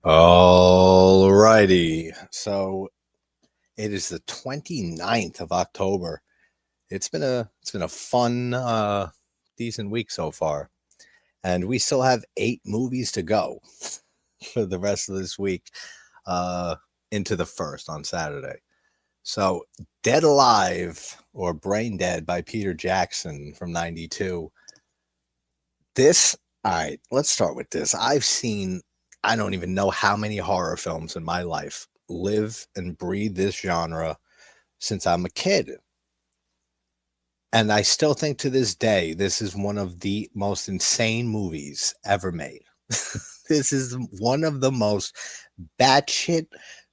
All righty. So it is the 29th of October. It's been a fun decent week so far. And we still have 8 movies to go for the rest of this week uh into the first on Saturday. So Dead Alive or Braindead by Peter Jackson from 92. This all right, let's start with this. I've seen I don't even know how many horror films in my life live and breathe this genre since I'm a kid. And I still think to this day, this is one of the most insane movies ever made. This is one of the most batshit,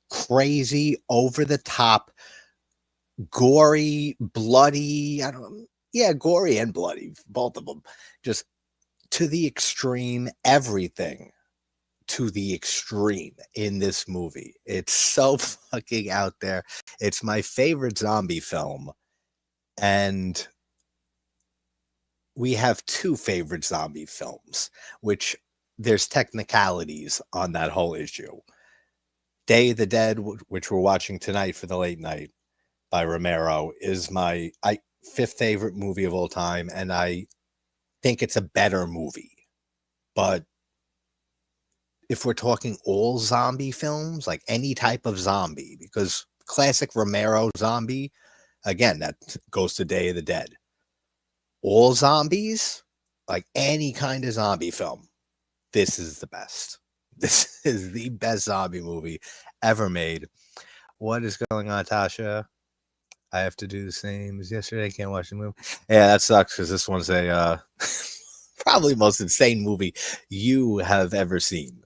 crazy, over the top, gory, bloody. I don't, yeah, gory and bloody, both of them. Just to the extreme, everything to the extreme in this movie. It's so fucking out there. It's my favorite zombie film. And we have 2 favorite zombie films, which there's technicalities on that whole issue. Day of the Dead, which we're watching tonight for the late night by Romero, is my 5th favorite movie of all time. And I think it's a better movie. But if we're talking all zombie films, like any type of zombie, because classic Romero zombie, again, that goes to Day of the Dead. All zombies, like any kind of zombie film, this is the best. This is the best zombie movie ever made. What is going on, Tasha? I have to do the same as yesterday. Can't watch the movie. Yeah, that sucks because this one's a probably most insane movie you have ever seen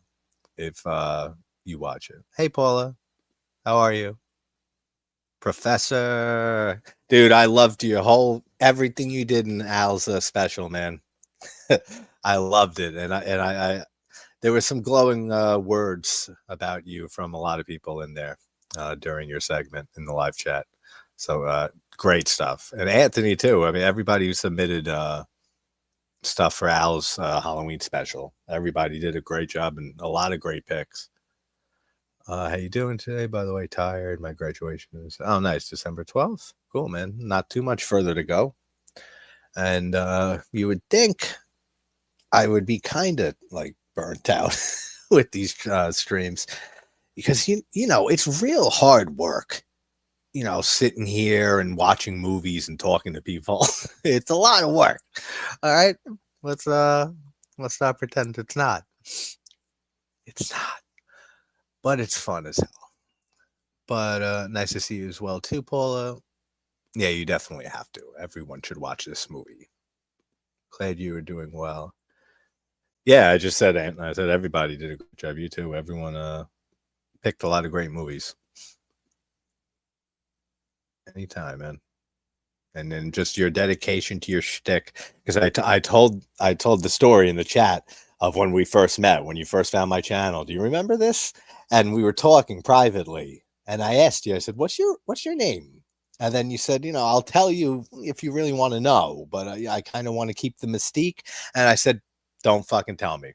if you watch it. Hey, Paula, how are you? Professor, dude, I loved your whole everything you did in Al's special, man. I loved it, and I there were some glowing words about you from a lot of people in there during your segment in the live chat. So great stuff, and Anthony too. I mean, everybody who submitted stuff for Al's Halloween special, everybody did a great job and a lot of great picks. How you doing today? By the way, tired. My graduation is nice, December 12th. Cool, man. Not too much further to go. And you would think I would be kind of like burnt out with these streams because you know it's real hard work. You know, sitting here and watching movies and talking to people. It's a lot of work. All right, let's not pretend it's not. It's not, but it's fun as hell. But nice to see you as well too, Paula. Yeah, you definitely have to. Everyone should watch this movie. Glad you were doing well. Yeah, I just said I said everybody did a good job. You too. Everyone picked a lot of great movies. Anytime, man. And then just your dedication to your shtick. Because I told the story in the chat of when we first met, when you first found my channel. Do you remember this? And we were talking privately, and I asked you. I said, "What's your name?" And then you said, I'll tell you if you really want to know, but I kind of want to keep the mystique. And I said, don't fucking tell me.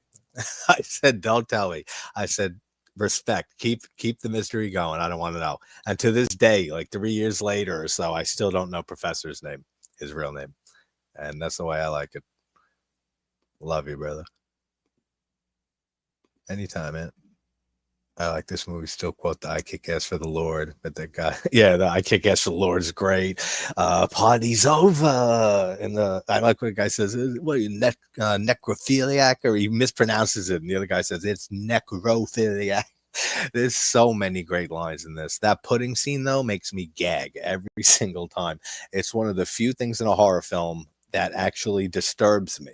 I said, don't tell me. I said, respect. Keep the mystery going. I don't want to know. And to this day, like 3 years later or so, I still don't know Professor's name, his real name. And that's the way I like it. Love you, brother. Anytime, man. I like this movie. Still quote the "I kick ass for the Lord," but the guy, yeah, the "I kick ass for the Lord" is great. Party's over, and I like what the guy says. What are you, necrophiliac? Or he mispronounces it, and the other guy says it's necrophiliac. There's so many great lines in this. That pudding scene though makes me gag every single time. It's one of the few things in a horror film that actually disturbs me,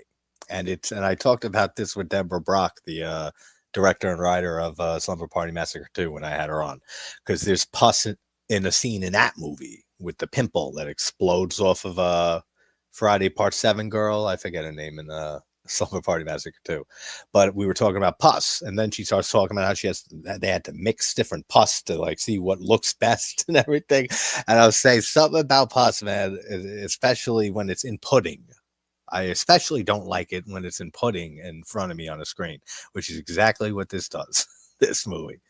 and I talked about this with Deborah Brock, the director and writer of Slumber Party Massacre 2 when I had her on, because there's pus in a scene in that movie with the pimple that explodes off of Friday Part 7 girl. I forget her name in Slumber Party Massacre 2. But we were talking about pus, and then she starts talking about how they had to mix different pus to like see what looks best and everything. And I was saying something about pus, man, especially when it's in pudding. I especially don't like it when it's in pudding in front of me on a screen, which is exactly what this does. this movie.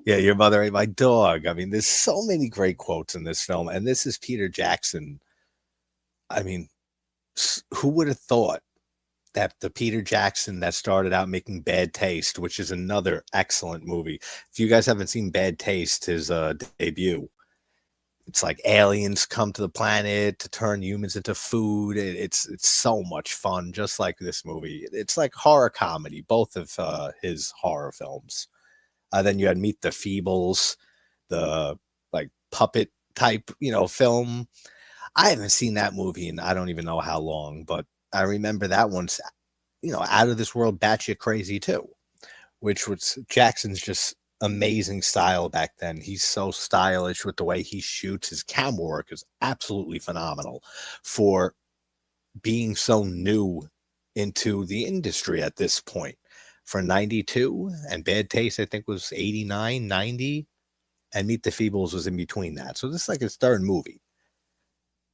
Yeah, your mother ate my dog. I mean, there's so many great quotes in this film, and this is Peter Jackson. I mean, who would have thought that the Peter Jackson that started out making Bad Taste, which is another excellent movie. If you guys haven't seen Bad Taste, his debut, it's like aliens come to the planet to turn humans into food. It's so much fun, just like this movie. It's like horror comedy, both of his horror films. Then you had Meet the Feebles, the like puppet type, film. I haven't seen that movie in I don't even know how long, but I remember that one's, out of this world, batshit crazy too, which was Jackson's just amazing style back then. He's so stylish with the way he shoots. His camera work is absolutely phenomenal for being so new into the industry at this point. For 92, and Bad Taste, I think, was 89, 90, and Meet the Feebles was in between that. So this is like his third movie.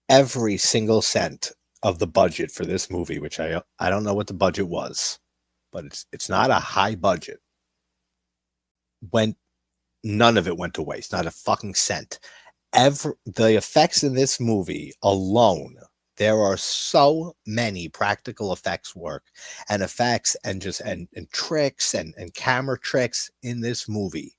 Every single cent of the budget for this movie, which I don't know what the budget was, but it's not a high budget. None of it went to waste, not a fucking cent. The effects in this movie alone, there are so many practical effects work and effects and just and tricks and camera tricks in this movie.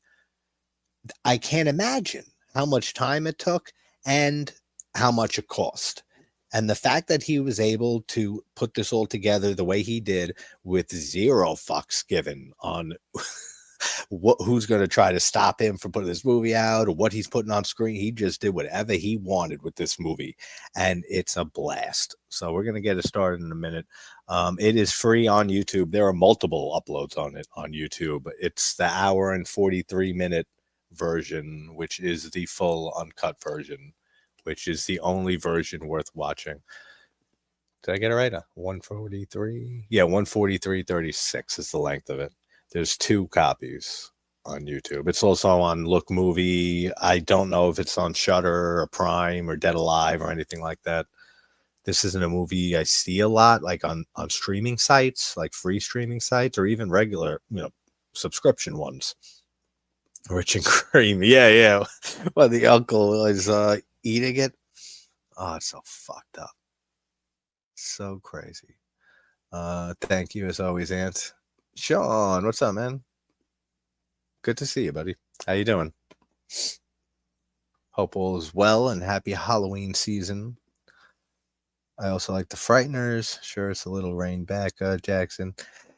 I can't imagine how much time it took and how much it cost. And the fact that he was able to put this all together the way he did with zero fucks given on who's going to try to stop him from putting this movie out or what he's putting on screen. He just did whatever he wanted with this movie, and it's a blast. So we're going to get it started in a minute. It is free on YouTube. There are multiple uploads on it on YouTube. It's the hour and 43-minute version, which is the full uncut version, which is the only version worth watching. Did I get it right? 143? Yeah, 143.36 is the length of it. There's 2 copies on YouTube. It's also on Look Movie. I don't know if it's on Shudder or Prime or Dead Alive or anything like that. This isn't a movie I see a lot, like on streaming sites, like free streaming sites, or even regular, subscription ones. Rich and Creamy. Yeah. Well, the uncle is eating it. Oh, it's so fucked up. So crazy. Thank you as always, Ant. Sean, what's up, man? Good to see you, buddy. How you doing? Hope all is well and happy Halloween season. I also like The Frighteners. Sure, it's a little rain back, Jackson.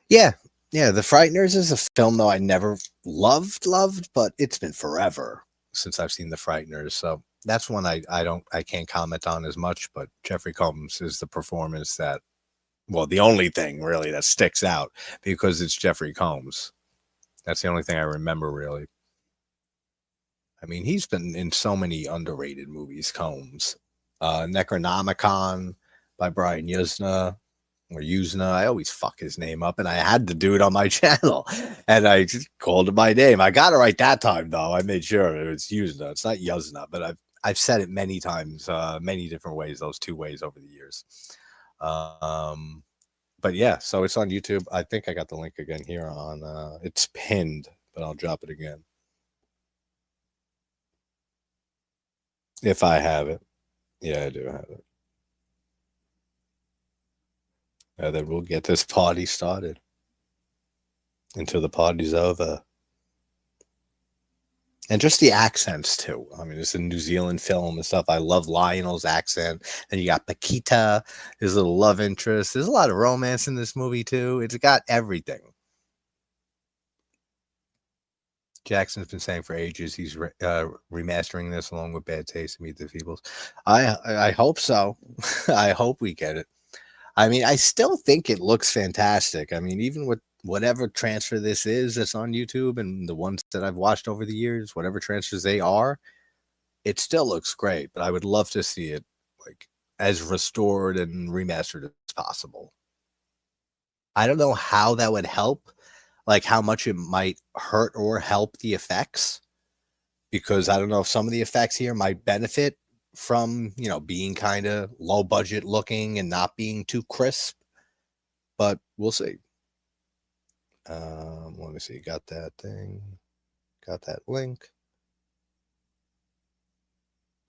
Yeah, The Frighteners is a film, though, I never loved, but it's been forever since I've seen The Frighteners. So that's one I can't comment on as much, but Jeffrey Combs is the performance that, well, the only thing really that sticks out because it's Jeffrey Combs. That's the only thing I remember, really. I mean, he's been in so many underrated movies, Combs. Necronomicon by Brian Yuzna, or Yuzna. I always fuck his name up, and I had to do it on my channel. And I just called it my name. I got it right that time, though. I made sure it was Yuzna. It's not Yuzna, but I've said it many times, many different ways, those 2 ways over the years. But yeah, so it's on YouTube. I think I got the link again here on, it's pinned, but I'll drop it again. If I have it. Yeah, I do have it. And then we'll get this party started until the party's over. And just the accents, too. I mean, it's a New Zealand film and stuff. I love Lionel's accent. And you got Paquita, his little love interest. There's a lot of romance in this movie, too. It's got everything. Jackson's been saying for ages he's remastering this along with Bad Taste and Meet the Feebles. I hope so. I hope we get it. I mean, I still think it looks fantastic. I mean, even with whatever transfer this is that's on YouTube and the ones that I've watched over the years, whatever transfers they are, it still looks great. But I would love to see it like as restored and remastered as possible. I don't know how that would help, like how much it might hurt or help the effects, because I don't know if some of the effects here might benefit from, being kind of low budget looking and not being too crisp, but we'll see. Let me see. Got that thing. Got that link.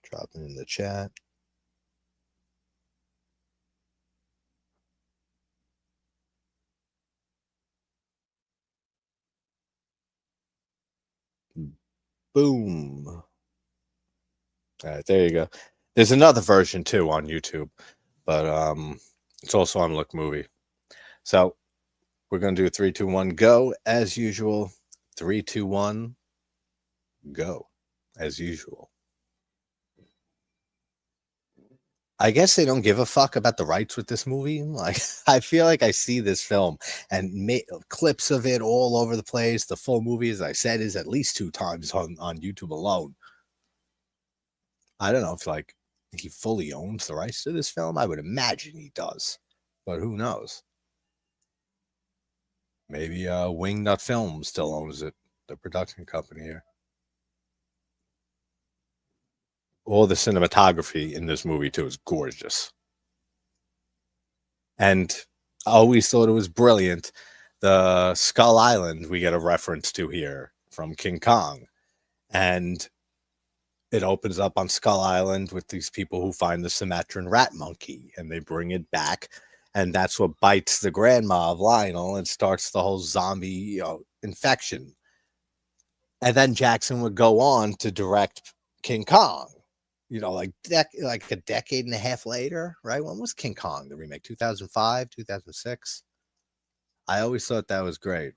Drop it in the chat. Boom. All right, there you go. There's another version too on YouTube, but it's also on Look Movie. So we're gonna do 3, 2, 1, go as usual. 3, 2, 1, go as usual. I guess they don't give a fuck about the rights with this movie. Like, I feel like I see this film and clips of it all over the place. The full movie, as I said, is at least 2 times on YouTube alone. I don't know if like he fully owns the rights to this film. I would imagine he does, but who knows? Maybe Wingnut Film still owns it, the production company here. All the cinematography in this movie too is gorgeous. And I always thought it was brilliant. The Skull Island we get a reference to here from King Kong. And it opens up on Skull Island with these people who find the Sumatran rat monkey and they bring it back. And that's what bites the grandma of Lionel and starts the whole zombie, infection. And then Jackson would go on to direct King Kong. Like a decade and a half later, right? When was King Kong, the remake? 2005, 2006? I always thought that was great,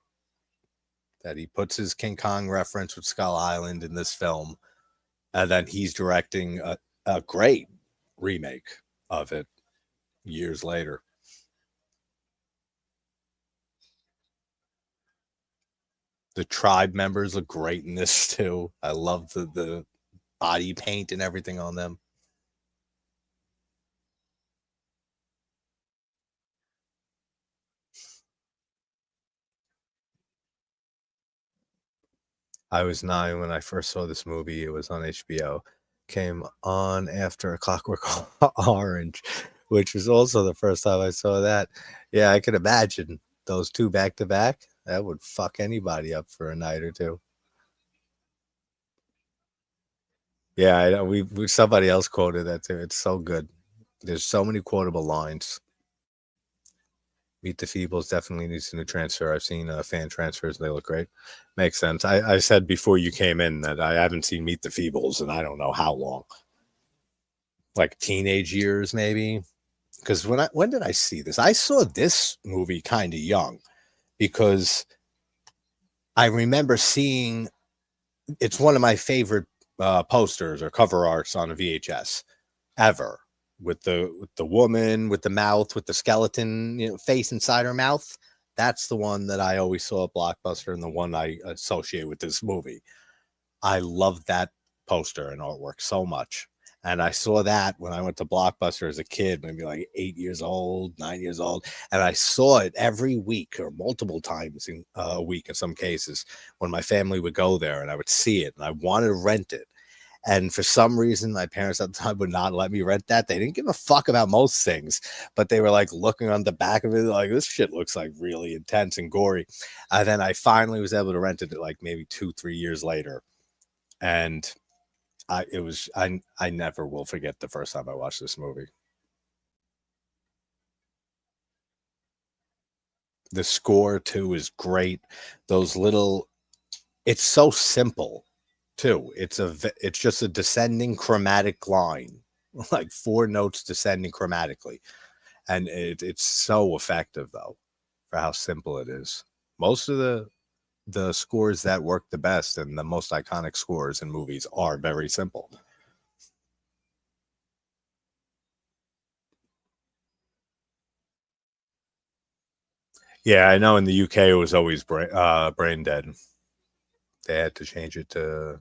that he puts his King Kong reference with Skull Island in this film, and then he's directing a great remake of it years later. The tribe members look great in this too. I love the body paint and everything on them. I was 9 when I first saw this movie. It was on HBO. Came on after A Clockwork Orange, which was also the first time I saw that. Yeah, I could imagine those two back to back. That would fuck anybody up for a night or two. Yeah, I know. Somebody else quoted that too. It's so good. There's so many quotable lines. Meet the Feebles definitely needs a new transfer. I've seen fan transfers. They look great. Makes sense. I said before you came in that I haven't seen Meet the Feebles and I don't know how long. Like teenage years, maybe. Because when did I see this? I saw this movie kind of young because I remember seeing it's one of my favorite posters or cover arts on a VHS ever, with the woman with the mouth with the skeleton face inside her mouth. That's the one that I always saw at Blockbuster and the one I associate with this movie. I love that poster and artwork so much. And I saw that when I went to Blockbuster as a kid, maybe like 8 years old, 9 years old. And I saw it every week or multiple times in a week in some cases when my family would go there and I would see it and I wanted to rent it. And for some reason, my parents at the time would not let me rent that. They didn't give a fuck about most things, but they were like looking on the back of it, like, this shit looks like really intense and gory. And then I finally was able to rent it like maybe 2-3 years later. And I never will forget the first time I watched this movie. The score too is great. Those little, it's so simple too. It's just a descending chromatic line, like 4 notes descending chromatically, and it's so effective though for how simple it is. Most of the scores that work the best and the most iconic scores in movies are very simple. Yeah, I know in the UK it was always Braindead. They had to change it to,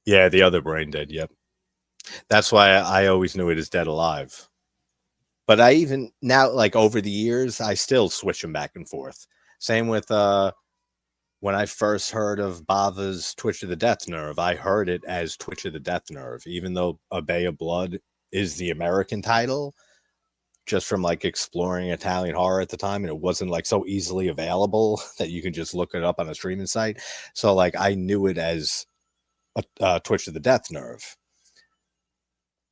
yeah, the other Braindead. Yep. That's why I always knew it as Dead Alive. But I even now, like over the years, I still switch them back and forth. Same with when I first heard of Bava's Twitch of the Death Nerve, I heard it as Twitch of the Death Nerve, even though A Bay of Blood is the American title. just from like exploring Italian horror at the time, and it wasn't like so easily available that you can just look it up on a streaming site. So like I knew it as a Twitch of the Death Nerve.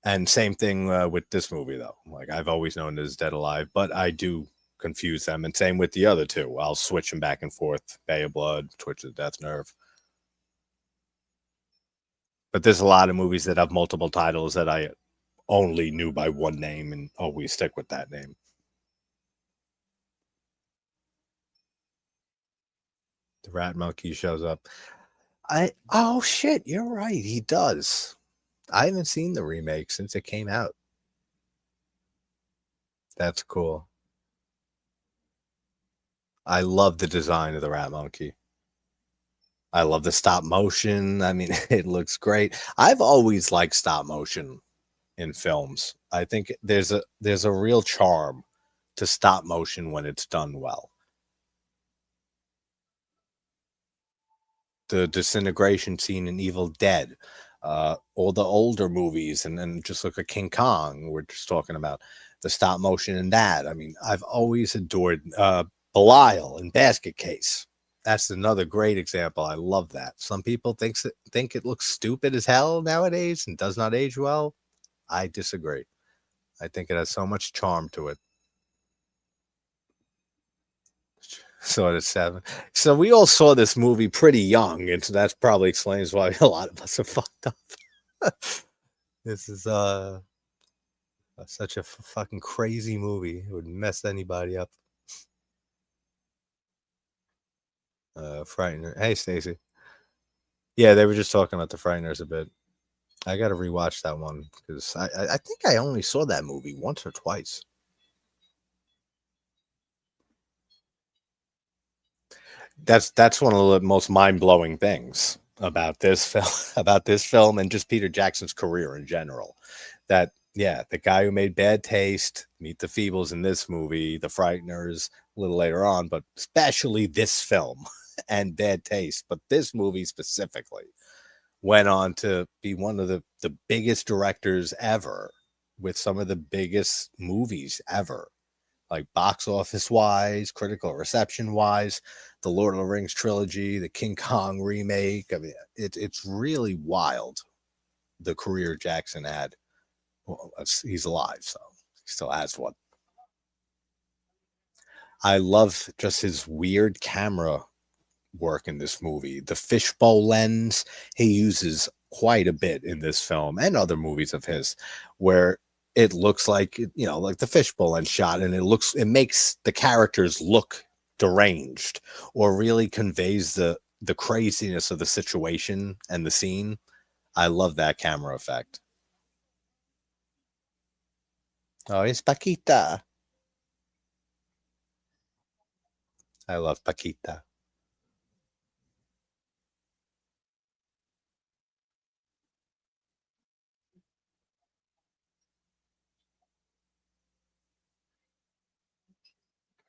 And same thing with this movie, though. Like I've always known it as Dead Alive, but I do confuse them. And same with the other two. I'll switch them back and forth. Bay of Blood, Twitch of the Death Nerve. But there's a lot of movies that have multiple titles that I only knew by one name and always stick with that name. The rat monkey shows up. Oh shit, you're right. He does. I haven't seen the remake since it came out. That's cool. I love the design of the rat monkey. I love the stop motion. I mean, it looks great. I've always liked stop motion in films. I think there's a real charm to stop motion when it's done well. The disintegration scene in Evil Dead, all the older movies, and then just look at King Kong. We're just talking about the stop motion in that. I mean, I've always adored Belial in Basket Case. That's another great example. I love that. Some people think it looks stupid as hell nowadays and does not age well. I disagree. I think it has so much charm to it. So it's 7. So we all saw this movie pretty young, and so that probably explains why a lot of us are fucked up. This is such a fucking crazy movie. It would mess anybody up. Frightener. Hey, Stacy. Yeah, they were just talking about the Frighteners a bit. I got to rewatch that one because I think I only saw that movie once or twice. That's one of the most mind-blowing things about this film and just Peter Jackson's career in general. That yeah, the guy who made Bad Taste, Meet the Feebles in this movie, The Frighteners a little later on, but especially this film and Bad Taste, but this movie specifically went on to be one of the biggest directors ever with some of the biggest movies ever, like box office wise, critical reception wise, the Lord of the Rings trilogy, the King Kong remake. I mean, it's really wild the career Jackson had. Well, he's alive, so he still has one. I love just his weird camera work in this movie. The fishbowl lens he uses quite a bit in this film and other movies of his, where it looks like like the fishbowl lens shot, and it makes the characters look deranged or really conveys the craziness of the situation and the scene. I love that camera effect. Oh, it's Paquita. I love Paquita.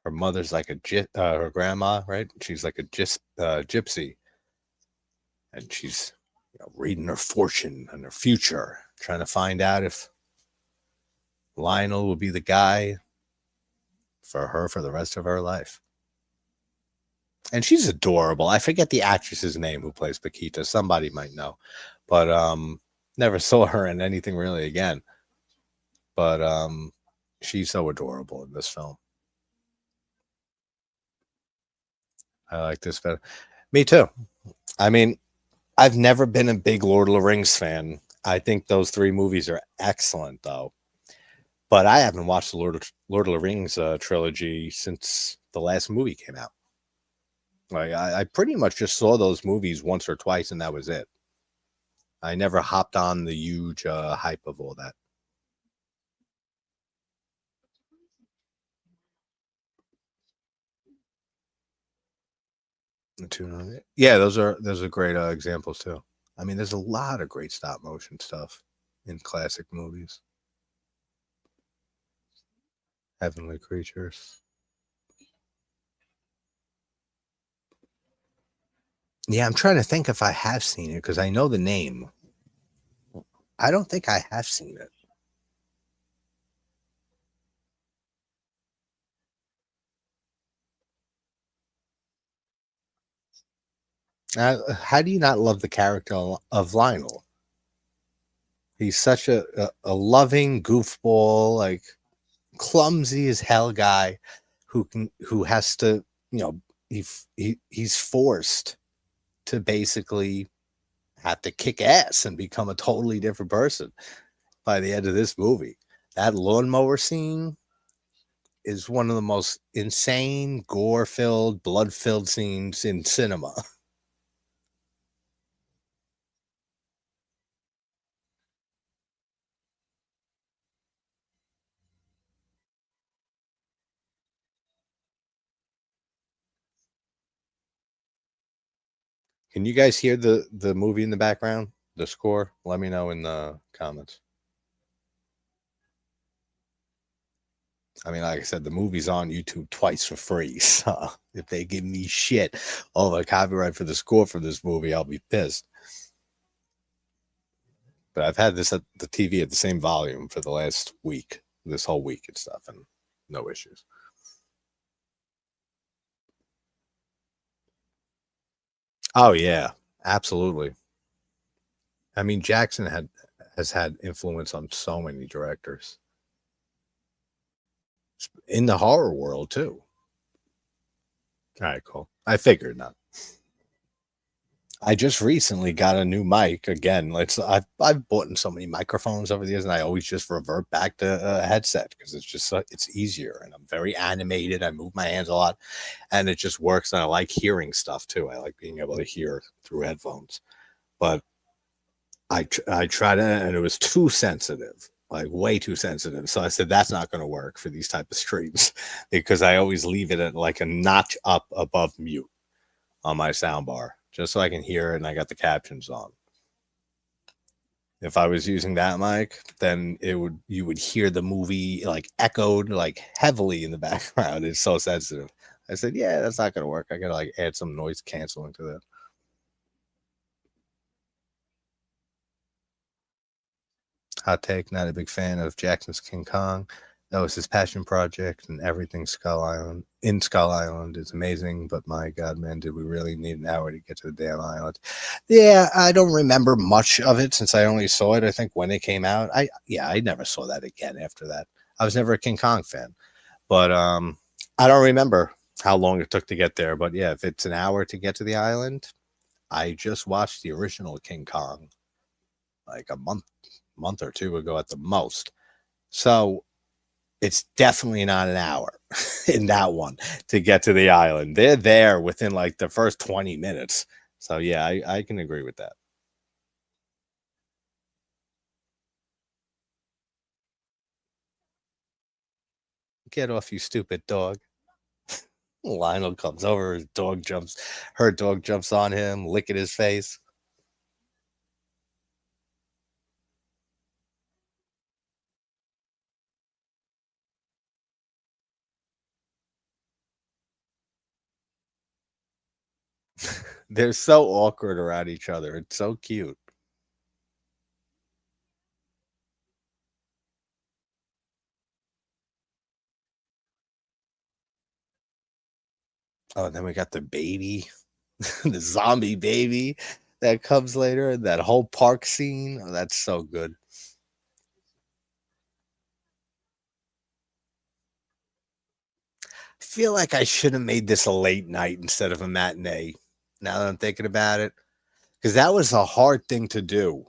Her mother's like her grandma, right? She's like a gypsy, and she's reading her fortune and her future, trying to find out if Lionel will be the guy for her for the rest of her life. And she's adorable. I forget the actress's name who plays Paquita. Somebody might know, but never saw her in anything really again. But she's so adorable in this film. I like this better. Me too. I mean, I've never been a big Lord of the Rings fan. I think those 3 movies are excellent, though. But I haven't watched the Lord of the Rings trilogy since the last movie came out. Like I pretty much just saw those movies once or twice, and that was it. I never hopped on the huge hype of all that. Yeah, those are great examples too. I mean, there's a lot of great stop motion stuff in classic movies. Heavenly Creatures. Yeah, I'm trying to think if I have seen it because I know the name. I don't think I have seen it. How do you not love the character of Lionel? He's such a loving goofball, like clumsy as hell guy who has to, you know, he's forced to basically have to kick ass and become a totally different person by the end of this movie. That lawnmower scene is one of the most insane, gore filled, blood filled scenes in cinema. Can you guys hear the movie in the background? The score? Let me know in the comments. I mean, like I said, the movie's on YouTube twice for free. So if they give me shit over copyright for the score for this movie, I'll be pissed. But I've had this at the TV at the same volume for the last week, this whole week and stuff, and no issues. Oh yeah, absolutely. I mean, Jackson has had influence on so many directors in the horror world too. All right, cool. I figured not. I just recently got a new mic again. I've bought in so many microphones over the years, and I always just revert back to a headset because it's just it's easier, and I'm very animated. I move my hands a lot, and it just works. And I like hearing stuff too. I like being able to hear through headphones, but I tried it, and it was too sensitive, like way too sensitive. So I said that's not going to work for these type of streams because I always leave it at like a notch up above mute on my sound bar just so I can hear it and I got the captions on. If I was using that mic, then it would you would hear the movie like echoed like heavily in the background. It's so sensitive. I said, yeah, that's not gonna work. I gotta like add some noise canceling to that. Hot take, not a big fan of Jackson's King Kong. That was his passion project, and everything Skull Island in Skull Island is amazing. But my God, man, did we really need an hour to get to the damn island? Yeah, I don't remember much of it since I only saw it. I think when it came out. I never saw that again after that. I was never a King Kong fan, but I don't remember how long it took to get there. But yeah, if it's an hour to get to the island, I just watched the original King Kong like a month or two ago at the most. So it's definitely not an hour in that one to get to the island. They're there within like the first 20 minutes. So yeah, I can agree with that. Get off, you stupid dog. Lionel comes over, her dog jumps on him, licking his face. They're so awkward around each other. It's so cute. Oh, and then we got the baby, the zombie baby that comes later, and that whole park scene. Oh, that's so good. I feel like I should have made this a late night instead of a matinee. Now that I'm thinking about it, because that was a hard thing to do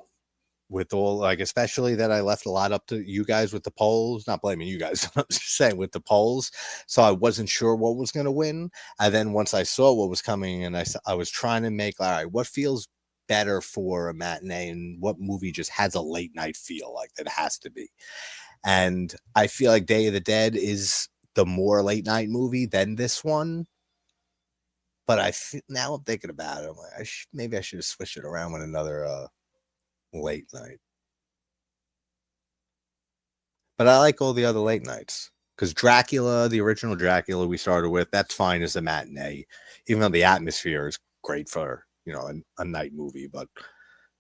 with all like, especially that I left a lot up to you guys with the polls. Not blaming you guys, I'm just saying with the polls. So I wasn't sure what was going to win. And then once I saw what was coming, and I was trying to make all right, what feels better for a matinee, and what movie just has a late night feel like that has to be. And I feel like Day of the Dead is the more late night movie than this one. But now I'm thinking about it. I'm like, maybe I should have switched it around with another late night. But I like all the other late nights because Dracula, the original Dracula we started with, that's fine as a matinee, even though the atmosphere is great for a night movie. But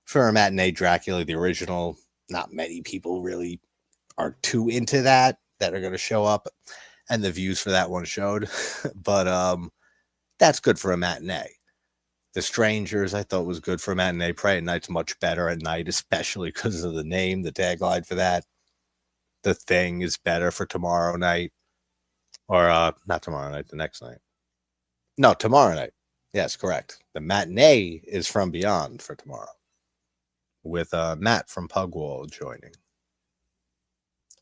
for a matinee Dracula, the original, not many people really are too into that are going to show up, and the views for that one showed. But that's good for a matinee. The Strangers I thought was good for matinee. Pray at Night's much better at night, especially because of the name, the tagline for that. The Thing is better for tomorrow night. Or not tomorrow night, the next night. No, tomorrow night. Yes, correct. The matinee is From Beyond for tomorrow. With Matt from Pugwall joining.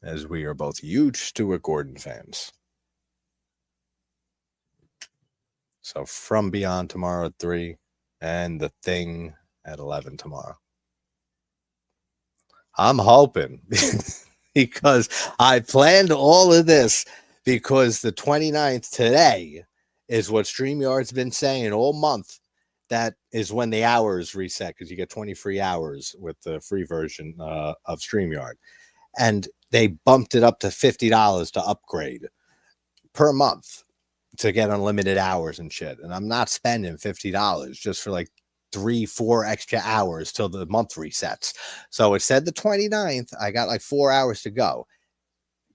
As we are both huge Stuart Gordon fans. So From Beyond tomorrow at 3. And The Thing at 11 tomorrow. I'm hoping because I planned all of this because the 29th today is what StreamYard's been saying all month. That is when the hours reset because you get 20 free hours with the free version of StreamYard. And they bumped it up to $50 to upgrade per month to get unlimited hours and shit. And I'm not spending $50 just for like 3-4 extra hours till the month resets. So it said the 29th. I got like 4 hours to go,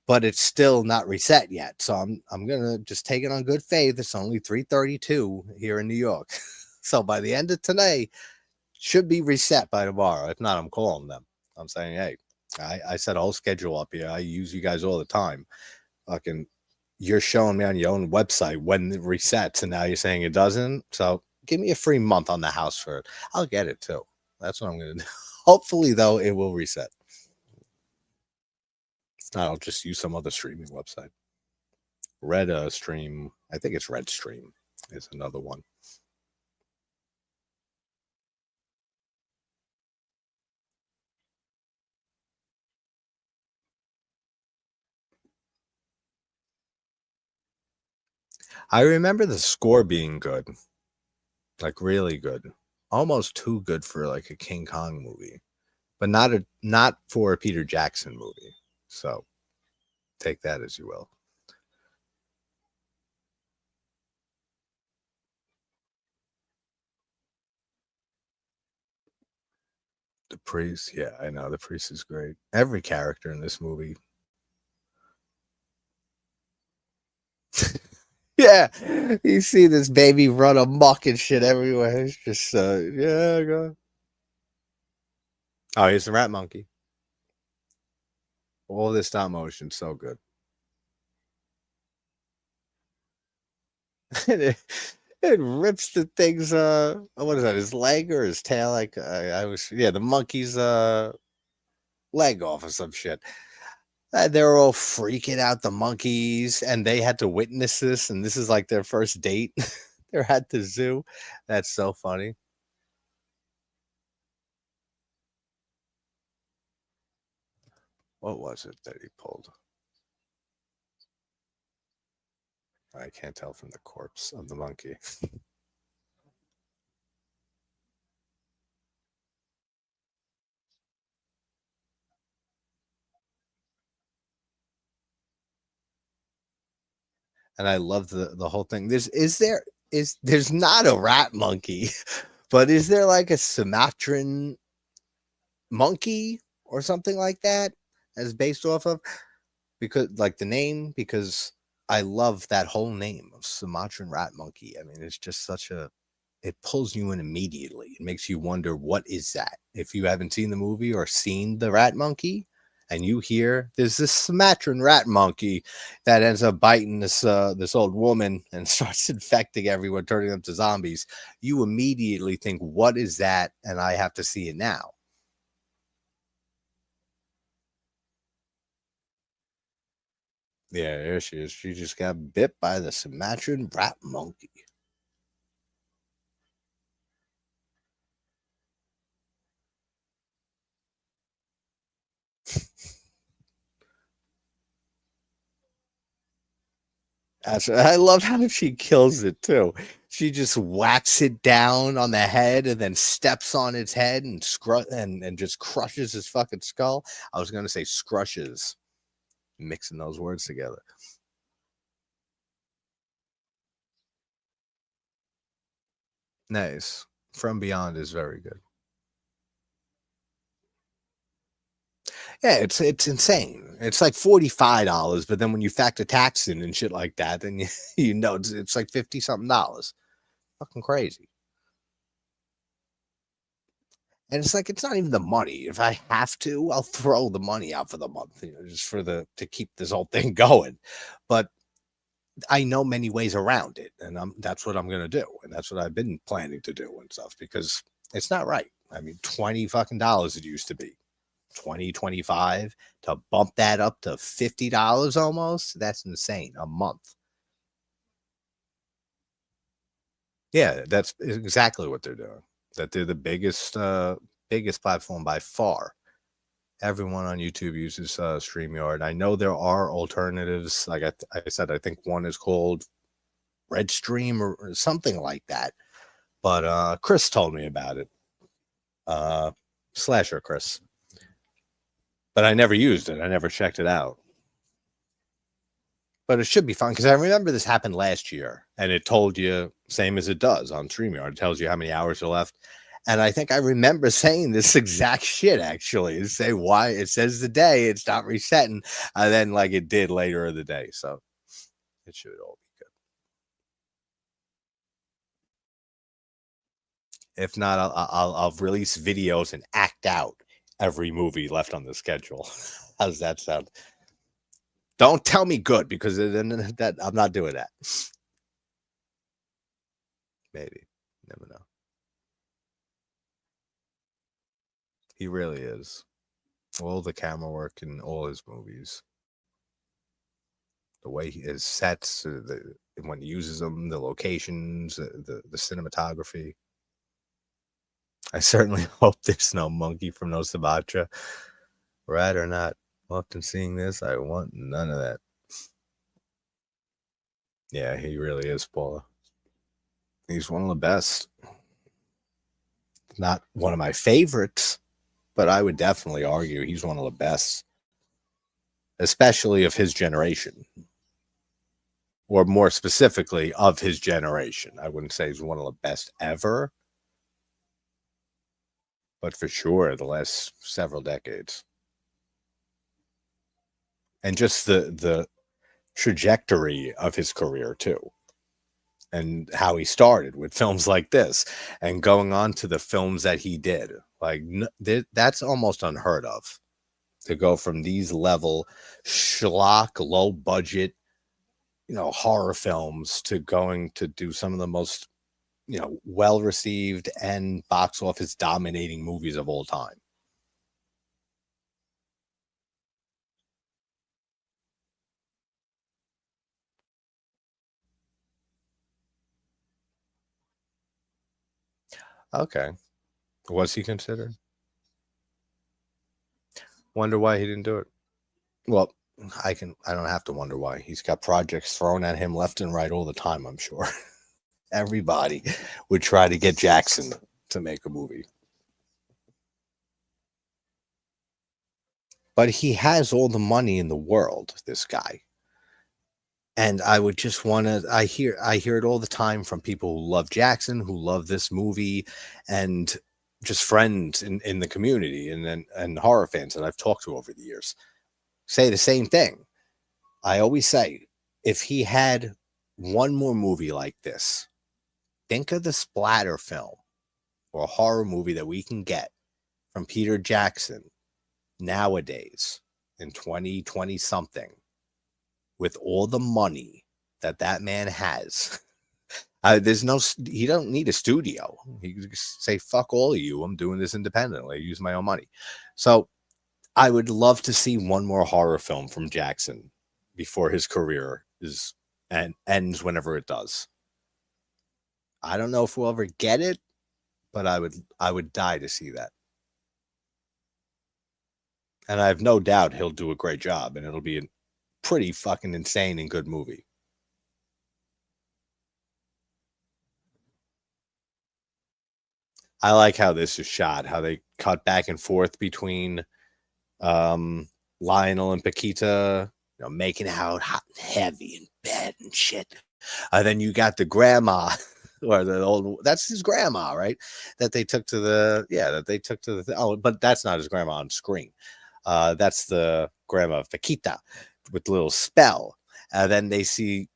but it's still not reset yet. So I'm gonna just take it on good faith. It's only 3:32 here in New York. So by the end of today, should be reset by tomorrow. If not, I'm calling them. I'm saying, hey, I set a whole schedule up here. I use you guys all the time. Fucking, you're showing me on your own website when it resets, and now you're saying it doesn't. So give me a free month on the house for it. I'll get it too. That's what I'm gonna do. Hopefully, though, it will reset. If not, I'll just use some other streaming website. Red Stream, I think it's Red Stream, is another one. I remember the score being good, like really good, almost too good for like a King Kong movie, but not for a Peter Jackson movie. So take that as you will. The priest, yeah, I know the priest is great. Every character in this movie. Yeah, you see this baby run amok and shit everywhere. It's just yeah, go. Oh, he's the rat monkey. All this stop motion, so good. It rips the thing's what is that, his leg or his tail? Like I was, yeah, the monkey's leg off or some shit. They were all freaking out, the monkeys, and they had to witness this, and this is like their first date. They're at the zoo. That's so funny. What was it that he pulled? I can't tell from the corpse of the monkey. And I love the whole thing. There's not a rat monkey, but is there like a Sumatran monkey or something like that as based off of, because like the name, because I love that whole name of Sumatran rat monkey. I mean, it's just such a, it pulls you in immediately. It makes you wonder, what is that? If you haven't seen the movie or seen the rat monkey, and you hear there's this Sumatran rat monkey that ends up biting this old woman and starts infecting everyone, turning them to zombies, you immediately think, what is that? And I have to see it now. Yeah, there she is. She just got bit by the Sumatran rat monkey. I love how she kills it too. She just whacks it down on the head and then steps on its head and and just crushes his fucking skull. I was gonna say scrushes, mixing those words together. Nice. From Beyond is very good. Yeah, it's insane. It's like $45, but then when you factor tax in and shit like that, then you know it's like 50 something dollars. Fucking crazy. And it's like, it's not even the money. If I have to, I'll throw the money out for the month, just for to keep this whole thing going. But I know many ways around it, and that's what I'm gonna do, and that's what I've been planning to do and stuff because it's not right. I mean, $20 it used to be 20, 25 to bump that up to $50 almost. That's insane. A month. Yeah, that's exactly what they're doing. That they're the biggest platform by far. Everyone on YouTube uses StreamYard. I know there are alternatives. Like I said, I think one is called Red Stream or something like that. But Chris told me about it. Slasher Chris. But I never used it. I never checked it out. But it should be fun because I remember this happened last year, and it told you, same as it does on StreamYard, it tells you how many hours are left. And I think I remember saying this exact shit actually. It say why it says the day it's not resetting, and then like it did later in the day. So it should all be good. If not, I'll release videos and act out every movie left on the schedule. How's that sound? Don't tell me good because then that I'm not doing that. Maybe. Never know. He really is. All the camera work in all his movies. The way his sets, when he uses them, the locations, the cinematography. I certainly hope there's no monkey from no Sumatra. Right or not, often seeing this, I want none of that. Yeah, he really is, Paula. He's one of the best. Not one of my favorites, but I would definitely argue he's one of the best, especially of his generation, or more specifically of his generation. I wouldn't say he's one of the best ever, but for sure the last several decades. And just the trajectory of his career too, and how he started with films like this and going on to the films that he did. Like that's almost unheard of, to go from these level schlock, low budget, horror films to going to do some of the most, well received and box office dominating movies of all time. Okay. Was he considered? Wonder why he didn't do it. Well, I don't have to wonder why. He's got projects thrown at him left and right all the time, I'm sure. Everybody would try to get Jackson to make a movie. But he has all the money in the world, this guy. And I would just want to I hear it all the time from people who love Jackson, who love this movie, and just friends in the community and horror fans that I've talked to over the years say the same thing. I always say, if he had one more movie like this, think of the splatter film or horror movie that we can get from Peter Jackson nowadays in 2020 something, with all the money that man has. He don't need a studio. He can say, fuck all of you. I'm doing this independently. I use my own money. So I would love to see one more horror film from Jackson before his career ends whenever it does. I don't know if we'll ever get it, but I would die to see that. And I have no doubt he'll do a great job, and it'll be a pretty fucking insane and good movie. I like how this is shot, how they cut back and forth between Lionel and Paquita, making out hot and heavy in bed and shit. Then you got the grandma, or the old, that's his grandma, right? That they took to oh, but that's not his grandma on screen. That's the grandma of Paquita with the little spell. Then they see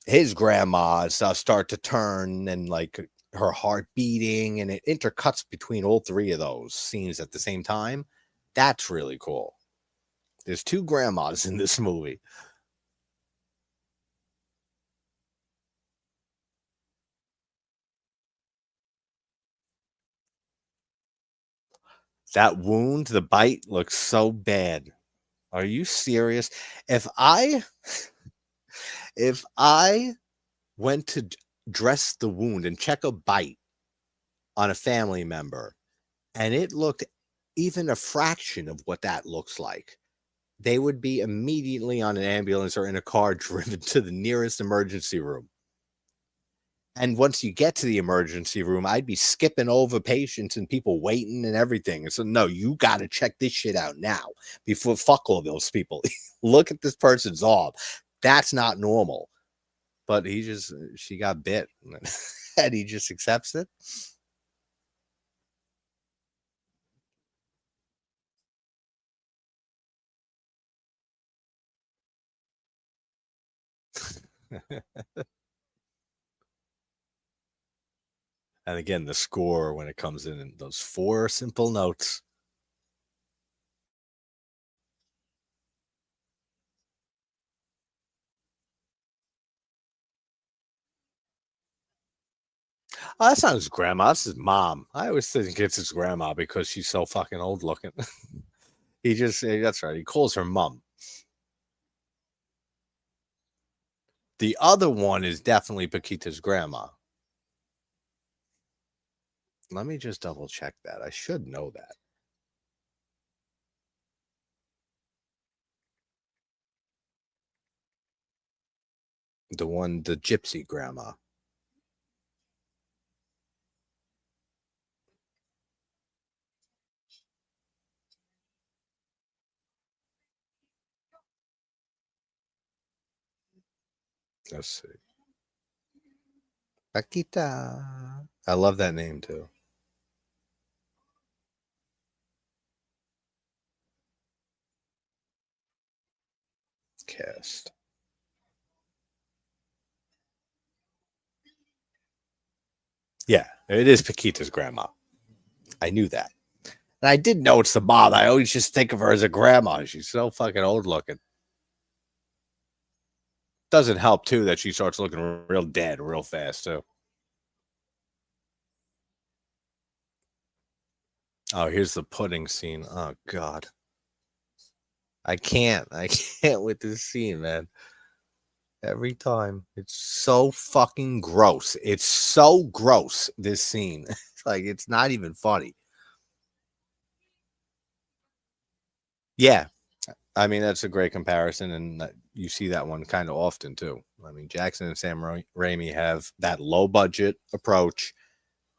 his grandma and stuff start to turn, and like her heart beating, and it intercuts between all three of those scenes at the same time. That's really cool. There's two grandmas in this movie. That wound, the bite looks so bad. Are you serious? If I if I went to dress the wound and check a bite on a family member and it looked even a fraction of what that looks like, they would be immediately on an ambulance or in a car driven to the nearest emergency room. And once you get to the emergency room, I'd be skipping over patients and people waiting and everything. And so, no, you got to check this shit out now before fuck all those people. Look at this person's arm. That's not normal. But she got bit and he just accepts it. And again, the score when it comes in those four simple notes. Oh, that's not his grandma. That's his mom. I always think it's his grandma because she's so fucking old looking. That's right. He calls her mom. The other one is definitely Paquita's grandma. Let me just double check that. I should know that. The gypsy grandma. Let's see. Paquita. I love that name too. Cast. Yeah, it is Paquita's grandma. I knew that. And I did know it's the mom. I always just think of her as a grandma. She's so fucking old looking. Doesn't help too that she starts looking real dead real fast too. Oh, here's the pudding scene. Oh god. I can't. I can't with this scene, man. Every time. It's so fucking gross. It's so gross, this scene. It's like it's not even funny. Yeah. I mean, that's a great comparison, and you see that one kind of often too. I mean, Jackson and Sam Raimi have that low budget approach,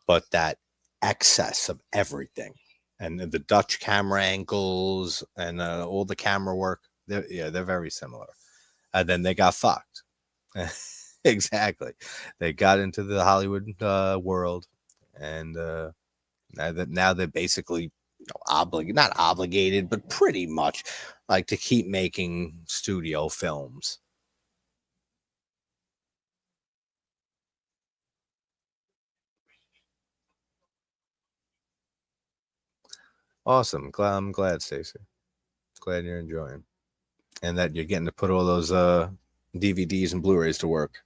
but that excess of everything, and the Dutch camera angles and all the camera work. They're very similar. And then they got fucked. Exactly, they got into the Hollywood world, and now they're basically not obligated, but pretty much like to keep making studio films. Awesome. I'm glad, Stacey. Glad you're enjoying, and that you're getting to put all those DVDs and Blu-rays to work.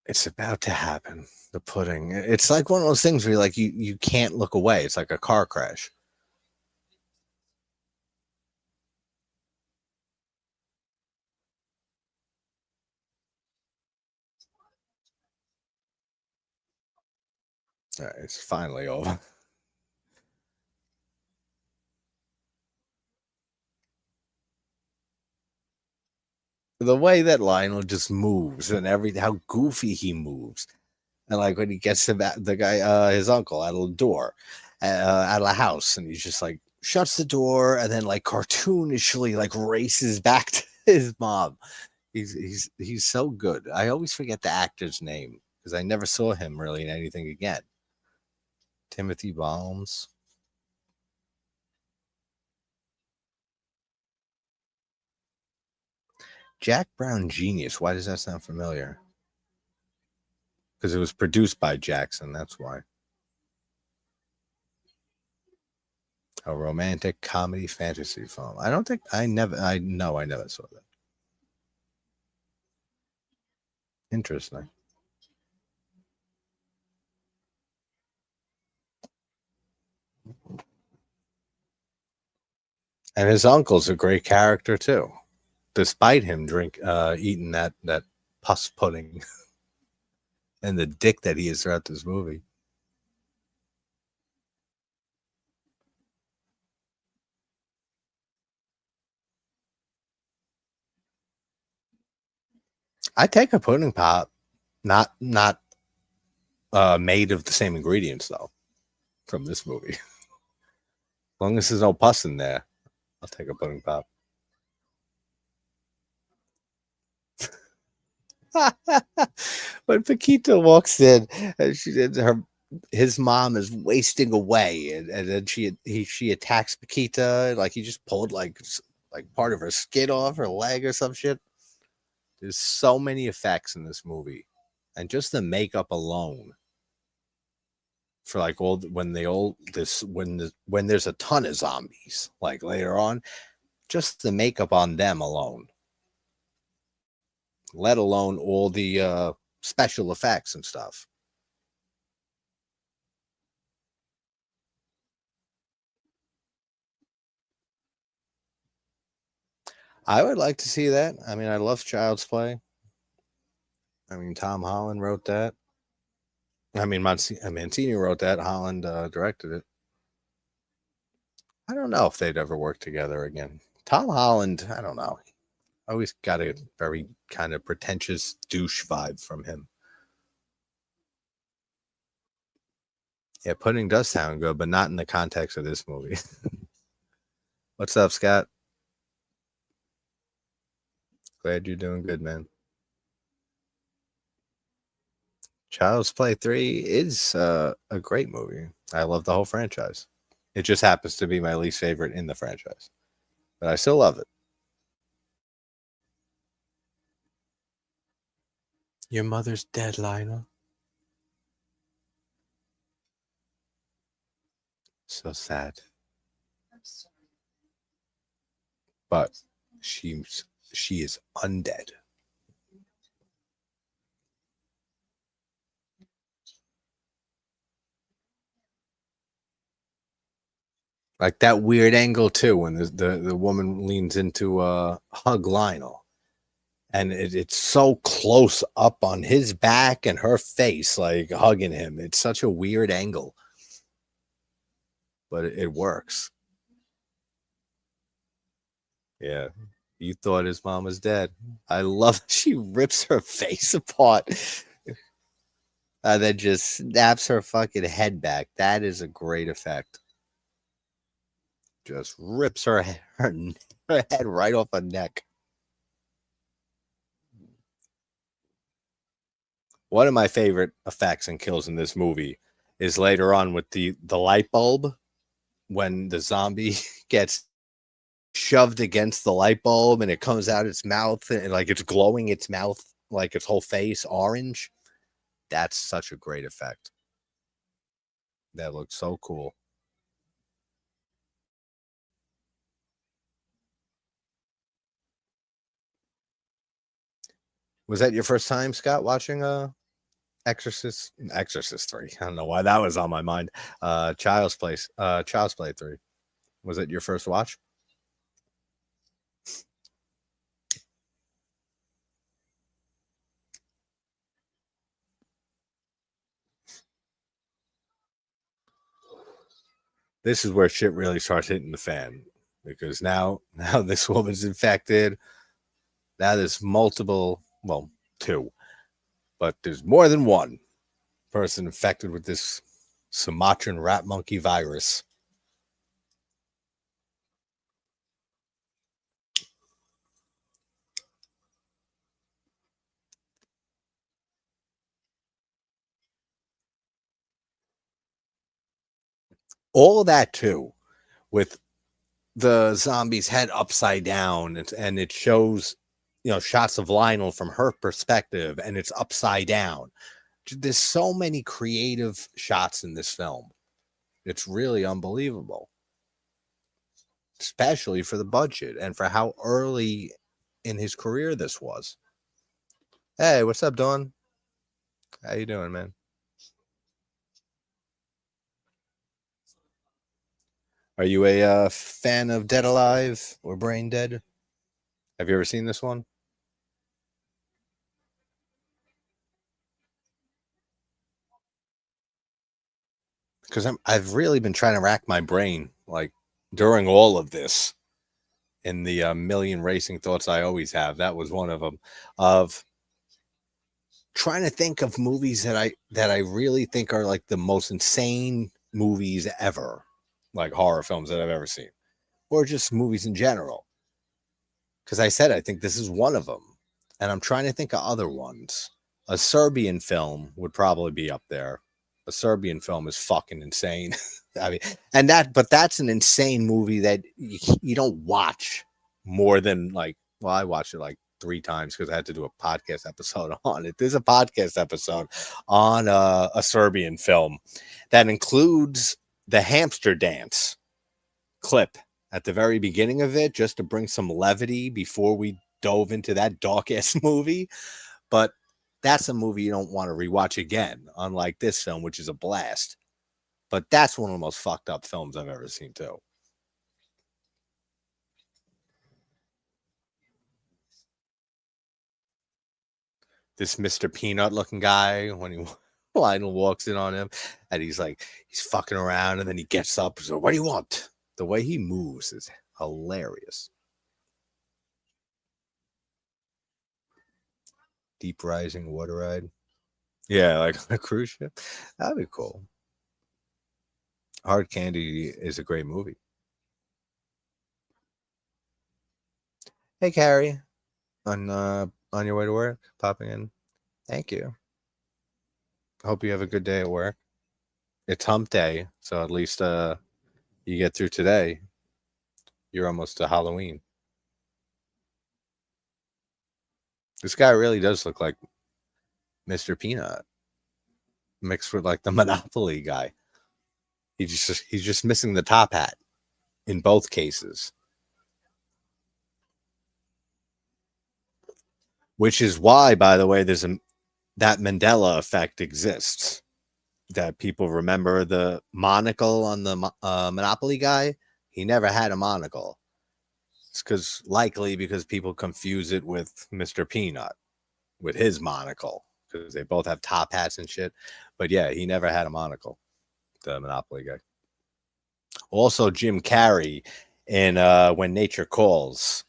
It's about to happen. The pudding. It's like one of those things where you can't look away. It's like a car crash. All right, it's finally over. The way that Lionel just moves and how goofy he moves, and like when he gets the guy, his uncle, out of the door, out of the house, and he's just like shuts the door, and then like cartoonishly like races back to his mom. He's so good. I always forget the actor's name because I never saw him really in anything again. Timothy Balms. Jack Brown Genius. Why does that sound familiar? Because it was produced by Jackson. That's why. A romantic comedy fantasy film. I don't think I never. I know I never saw that. Interesting. And his uncle's a great character too, despite him eating that pus pudding and the dick that he is throughout this movie. I take a pudding pop, not made of the same ingredients though, from this movie. As long as there's no pus in there, I'll take a pudding pop. When Paquita walks in, and his mom is wasting away, and then she attacks Paquita, like he just pulled like part of her skin off her leg or some shit. There's so many effects in this movie, and just the makeup alone for like when there's a ton of zombies like later on, just the makeup on them alone, let alone all the special effects and stuff. I would like to see that. I mean, I love Child's Play. I mean, Tom Holland wrote that. I mean, Mancini wrote that. Holland directed it. I don't know if they'd ever work together again. Tom Holland, I don't know. I always got a very kind of pretentious douche vibe from him. Yeah, pudding does sound good, but not in the context of this movie. What's up, Scott? Glad you're doing good, man. Child's Play 3 is a great movie. I love the whole franchise. It just happens to be my least favorite in the franchise, but I still love it. Your mother's dead, Lionel. So sad. But she is undead. Like that weird angle too, when the woman leans into hug Lionel, and it's so close up on his back and her face, like hugging him. It's such a weird angle, but it works. Yeah. You thought his mom was dead. I love she rips her face apart and then just snaps her fucking head back. That is a great effect. Just rips her head right off her neck. One of my favorite effects and kills in this movie is later on with the light bulb when the zombie gets shoved against the light bulb and it comes out its mouth and like it's glowing its mouth like its whole face orange. That's such a great effect. That looks so cool. Was that your first time, Scott, watching Exorcist 3? I don't know why that was on my mind. Child's Play 3. Was it your first watch? This is where shit really starts hitting the fan because now this woman's infected. Now there's multiple, well, two, but there's more than one person infected with this Sumatran rat monkey virus. all of that too, with the zombie's head upside down, and it shows, shots of Lionel from her perspective, and it's upside down. There's so many creative shots in this film. It's really unbelievable, especially for the budget and for how early in his career this was. Hey, what's up, Dawn? How you doing, man? Are you a fan of Dead Alive or Braindead? Have you ever seen this one? Because I've really been trying to rack my brain, like during all of this, in the million racing thoughts I always have. That was one of them. Of trying to think of movies that I really think are like the most insane movies ever, like horror films that I've ever seen, or just movies in general. Because I said I think this is one of them, and I'm trying to think of other ones. A Serbian film would probably be up there. A Serbian film is fucking insane. I mean, but that's an insane movie that you don't watch more than like. Well, I watched it like 3 times because I had to do a podcast episode on it. There's a podcast episode on a Serbian film that includes the hamster dance clip at the very beginning of it, just to bring some levity before we dove into that dark ass movie. But that's a movie you don't want to rewatch again, unlike this film, which is a blast. But that's one of the most fucked up films I've ever seen, too. This Mr. Peanut looking guy, when he Lionel walks in on him, and he's fucking around, and then he gets up. So, what do you want? The way he moves is hilarious. Deep rising water ride. Yeah, like on a cruise ship. That'd be cool. Hard Candy is a great movie. Hey, Carrie, on your way to work, popping in. Thank you. Hope you have a good day at work. It's hump day, so at least you get through today. You're almost to Halloween. This guy really does look like Mr. Peanut mixed with like the Monopoly guy. He's just missing the top hat in both cases, which is why, by the way, that Mandela effect exists. That people remember the monocle on the Monopoly guy. He never had a monocle. It's because people confuse it with Mr. Peanut, with his monocle, because they both have top hats and shit. But yeah, he never had a monocle, the Monopoly guy. Also, Jim Carrey in When Nature Calls,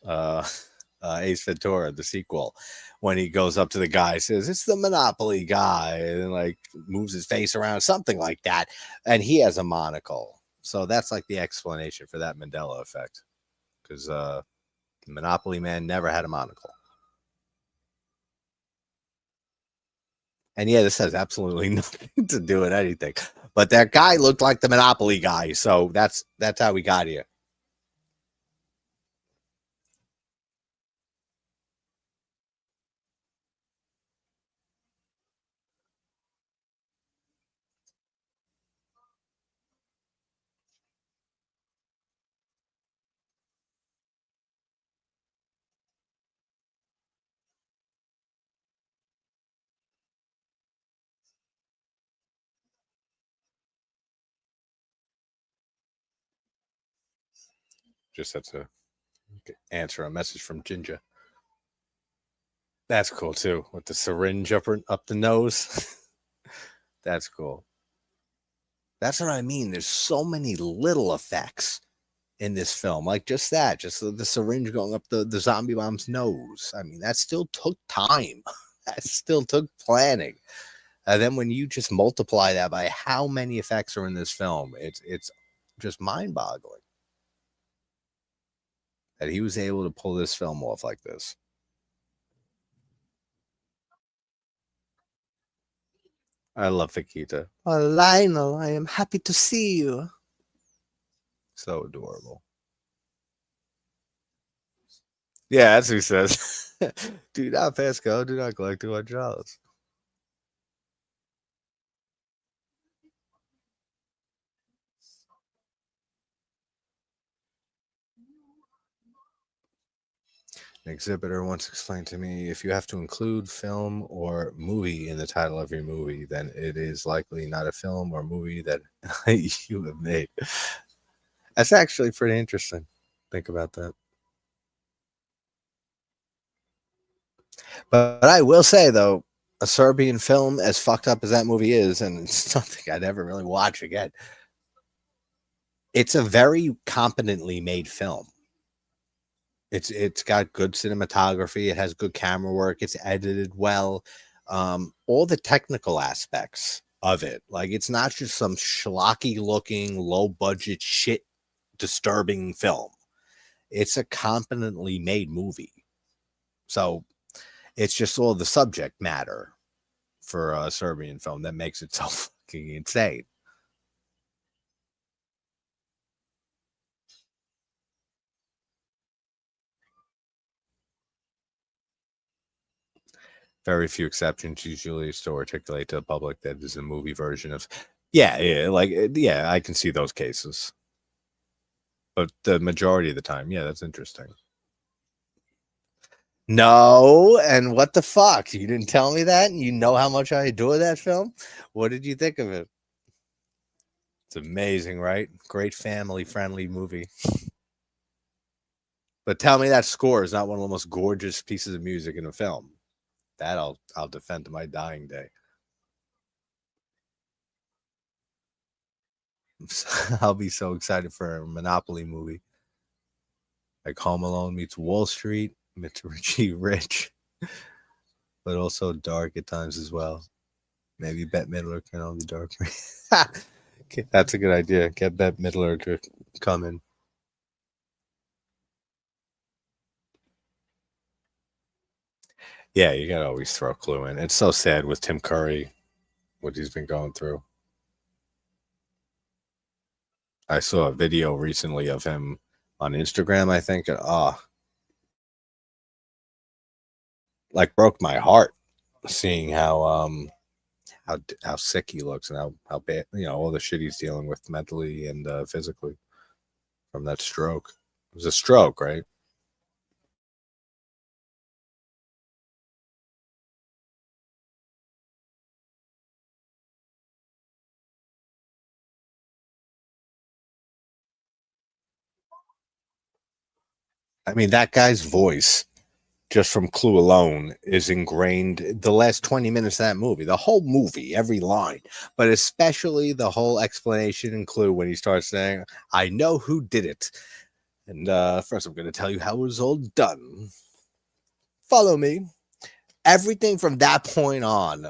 Ace Ventura, the sequel, when he goes up to the guy, says, "It's the Monopoly guy," and like moves his face around, something like that. And he has a monocle. So that's like the explanation for that Mandela effect. Because Monopoly Man never had a monocle. And yeah, this has absolutely nothing to do with anything. But that guy looked like the Monopoly guy, so that's how we got here. Just had to answer a message from Ginger. That's cool too, with the syringe up the nose. That's cool. That's what I mean. There's so many little effects in this film, like just that, just the syringe going up the zombie bomb's nose. I mean, that still took time. That still took planning. And then when you just multiply that by how many effects are in this film, it's just mind boggling that he was able to pull this film off like this. I love Vikita. Oh, Lionel, I am happy to see you. So adorable. Yeah, that's who says. Do not pass go. Do not collect $200. An exhibitor once explained to me, if you have to include film or movie in the title of your movie, then it is likely not a film or movie that you have made. That's actually pretty interesting. Think about that. But I will say, though, a Serbian film, as fucked up as that movie is, and it's something I'd ever really watch again, it's a very competently made film. It's got good cinematography. It has good camera work. It's edited well. All the technical aspects of it, like it's not just some schlocky looking, low budget shit, disturbing film. It's a competently made movie. So it's just all the subject matter for a Serbian film that makes it so fucking insane. Very few exceptions usually still articulate to the public that is a movie version of. Yeah, yeah, like yeah, I can see those cases, but the majority of the time, yeah, that's interesting. No, and what the fuck? You didn't tell me that, and you know how much I adore that film. What did you think of it? It's amazing, right? Great family friendly movie. But tell me that score is not one of the most gorgeous pieces of music in a film. That I'll defend to my dying day. I'll be so excited for a Monopoly movie. Like Home Alone meets Wall Street, meets Richie Rich, but also dark at times as well. Maybe Bette Midler can only dark. Okay, that's a good idea. Get Bette Midler to come in. Yeah, you gotta always throw a clue in. It's so sad with Tim Curry, what he's been going through. I saw a video recently of him on Instagram, I think. Like broke my heart seeing how sick he looks and how bad, all the shit he's dealing with mentally and physically from that stroke. It was a stroke, right? I mean, that guy's voice, just from Clue alone, is ingrained the last 20 minutes of that movie, the whole movie, every line, but especially the whole explanation in Clue when he starts saying, I know who did it. And first, I'm going to tell you how it was all done. Follow me. Everything from that point on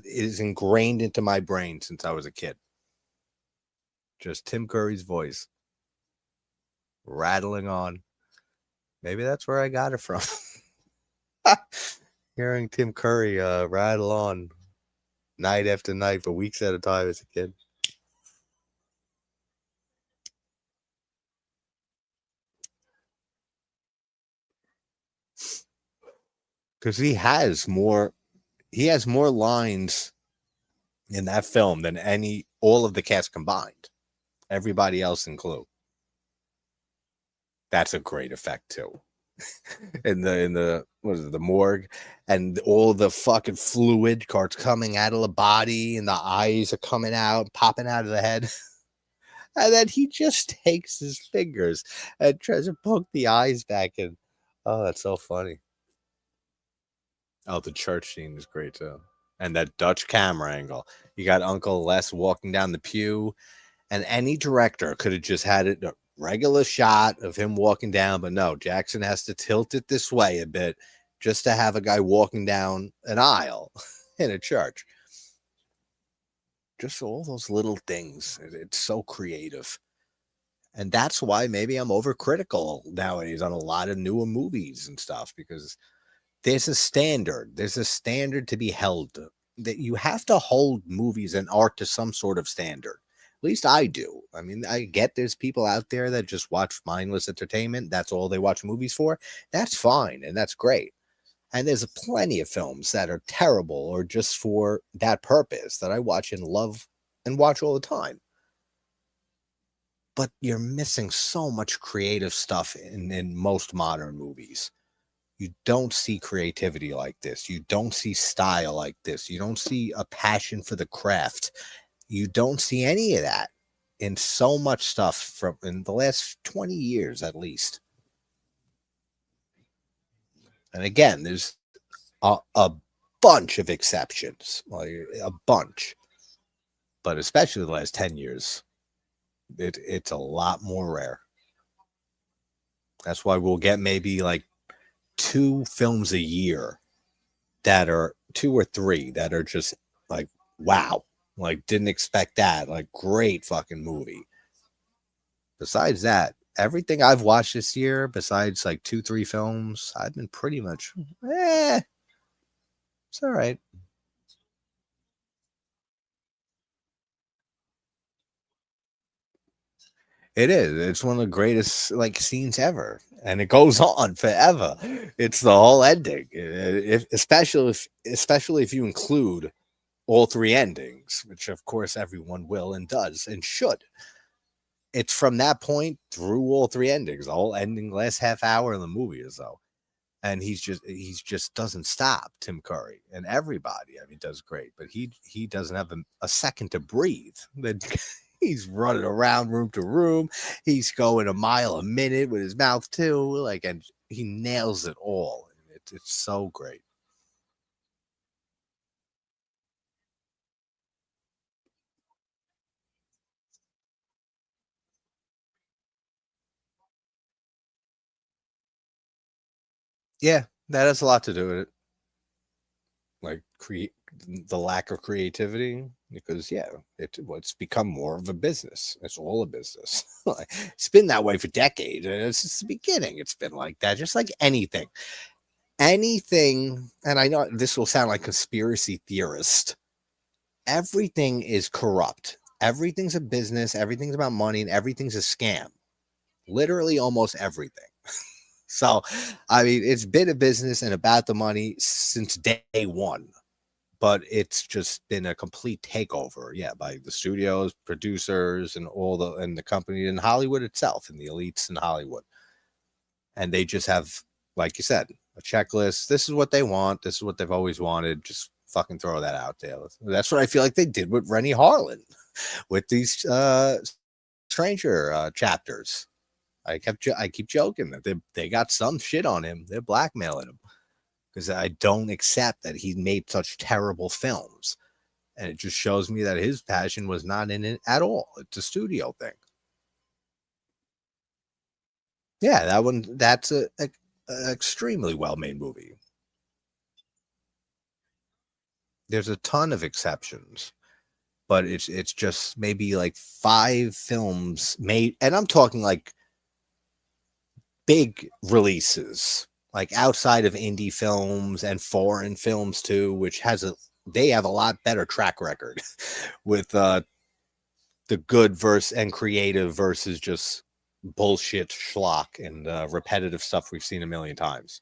is ingrained into my brain since I was a kid. Just Tim Curry's voice rattling on. Maybe that's where I got it from. Hearing Tim Curry rattle on night after night for weeks at a time as a kid. Because he has more lines in that film than all of the cast combined. Everybody else in Clue. That's a great effect too. In the what is it, the morgue, and all the fucking fluid carts coming out of the body, and the eyes are coming out, popping out of the head. And then he just takes his fingers and tries to poke the eyes back in. Oh, that's so funny. Oh, the church scene is great too. And that Dutch camera angle. You got Uncle Les walking down the pew, and any director could have just had it a regular shot of him walking down, but no, Jackson has to tilt it this way a bit just to have a guy walking down an aisle in a church. Just all those little things. It's so creative. And that's why maybe I'm overcritical nowadays on a lot of newer movies and stuff, because there's a standard. There's a standard to be held, that you have to hold movies and art to some sort of standard. least I do. I mean, I get there's people out there that just watch mindless entertainment. That's all they watch movies for. That's fine and that's great. And there's plenty of films that are terrible or just for that purpose that I watch and love and watch all the time. But you're missing so much creative stuff in most modern movies. You don't see creativity like this. You don't see style like this. You don't see a passion for the craft. You don't see any of that in so much stuff from in the last 20 years at least. And again, there's a bunch of exceptions, like a bunch, but especially the last 10 years, it's a lot more rare. That's why we'll get maybe like two films a year that are two or three that are just like, wow, like didn't expect that, like great fucking movie. Besides that, everything I've watched this year, besides like two, three films, I've been pretty much, it's all right. It is. It's one of the greatest like scenes ever, and it goes on forever. It's the whole ending, especially if you include all three endings, which of course everyone will and does and should. It's from that point through all three endings, the whole ending, last half hour of the movie or so. And he's just doesn't stop. Tim Curry and everybody, I mean, does great, but he doesn't have a second to breathe. Then he's running around room to room. He's going a mile a minute with his mouth too, like, and he nails it all. It's so great. Yeah, that has a lot to do with it. Like create the lack of creativity because yeah, it's become more of a business. It's all a business. It's been that way for decades, and it's just the beginning. It's been like that, just like anything. And I know this will sound like conspiracy theorist. Everything is corrupt. Everything's a business. Everything's about money, and everything's a scam. Literally, almost everything. So, I mean, it's been a business and about the money since day one, but it's just been a complete takeover, yeah, by the studios, producers, and all the company in Hollywood itself, and the elites in Hollywood. And they just have, like you said, a checklist. This is what they want. This is what they've always wanted. Just fucking throw that out there. That's what I feel like they did with Rennie Harlan with these Stranger chapters. I keep joking that they got some shit on him. They're blackmailing him because I don't accept that he made such terrible films. And it just shows me that his passion was not in it at all. It's a studio thing. Yeah, that one. That's a extremely well made movie. There's a ton of exceptions, but it's just maybe like five films made, and I'm talking like big releases, like outside of indie films and foreign films too, which has a they have a lot better track record with the good verse and creative versus just bullshit schlock and repetitive stuff we've seen a million times.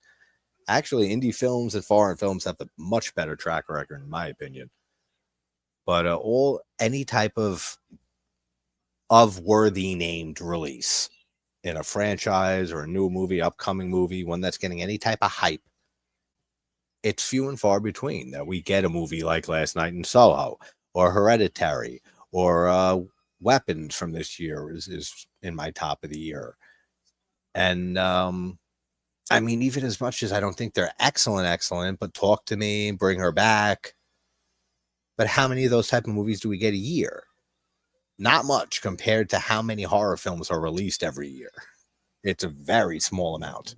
Actually, indie films and foreign films have a much better track record, in my opinion. But all any type of worthy named release in a franchise or a new movie, upcoming movie, one that's getting any type of hype, it's few and far between that we get a movie like Last Night in Soho or Hereditary or Weapons from this year is in my top of the year. And I mean, even as much as I don't think they're excellent, but Talk to Me, Bring Her Back. But how many of those type of movies do we get a year? Not much compared to how many horror films are released every year. It's a very small amount.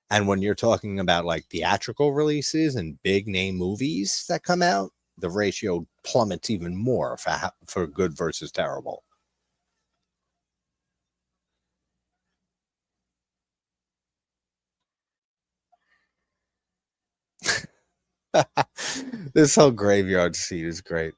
And when you're talking about like theatrical releases and big name movies that come out, the ratio plummets even more for good versus terrible. This whole graveyard scene is great.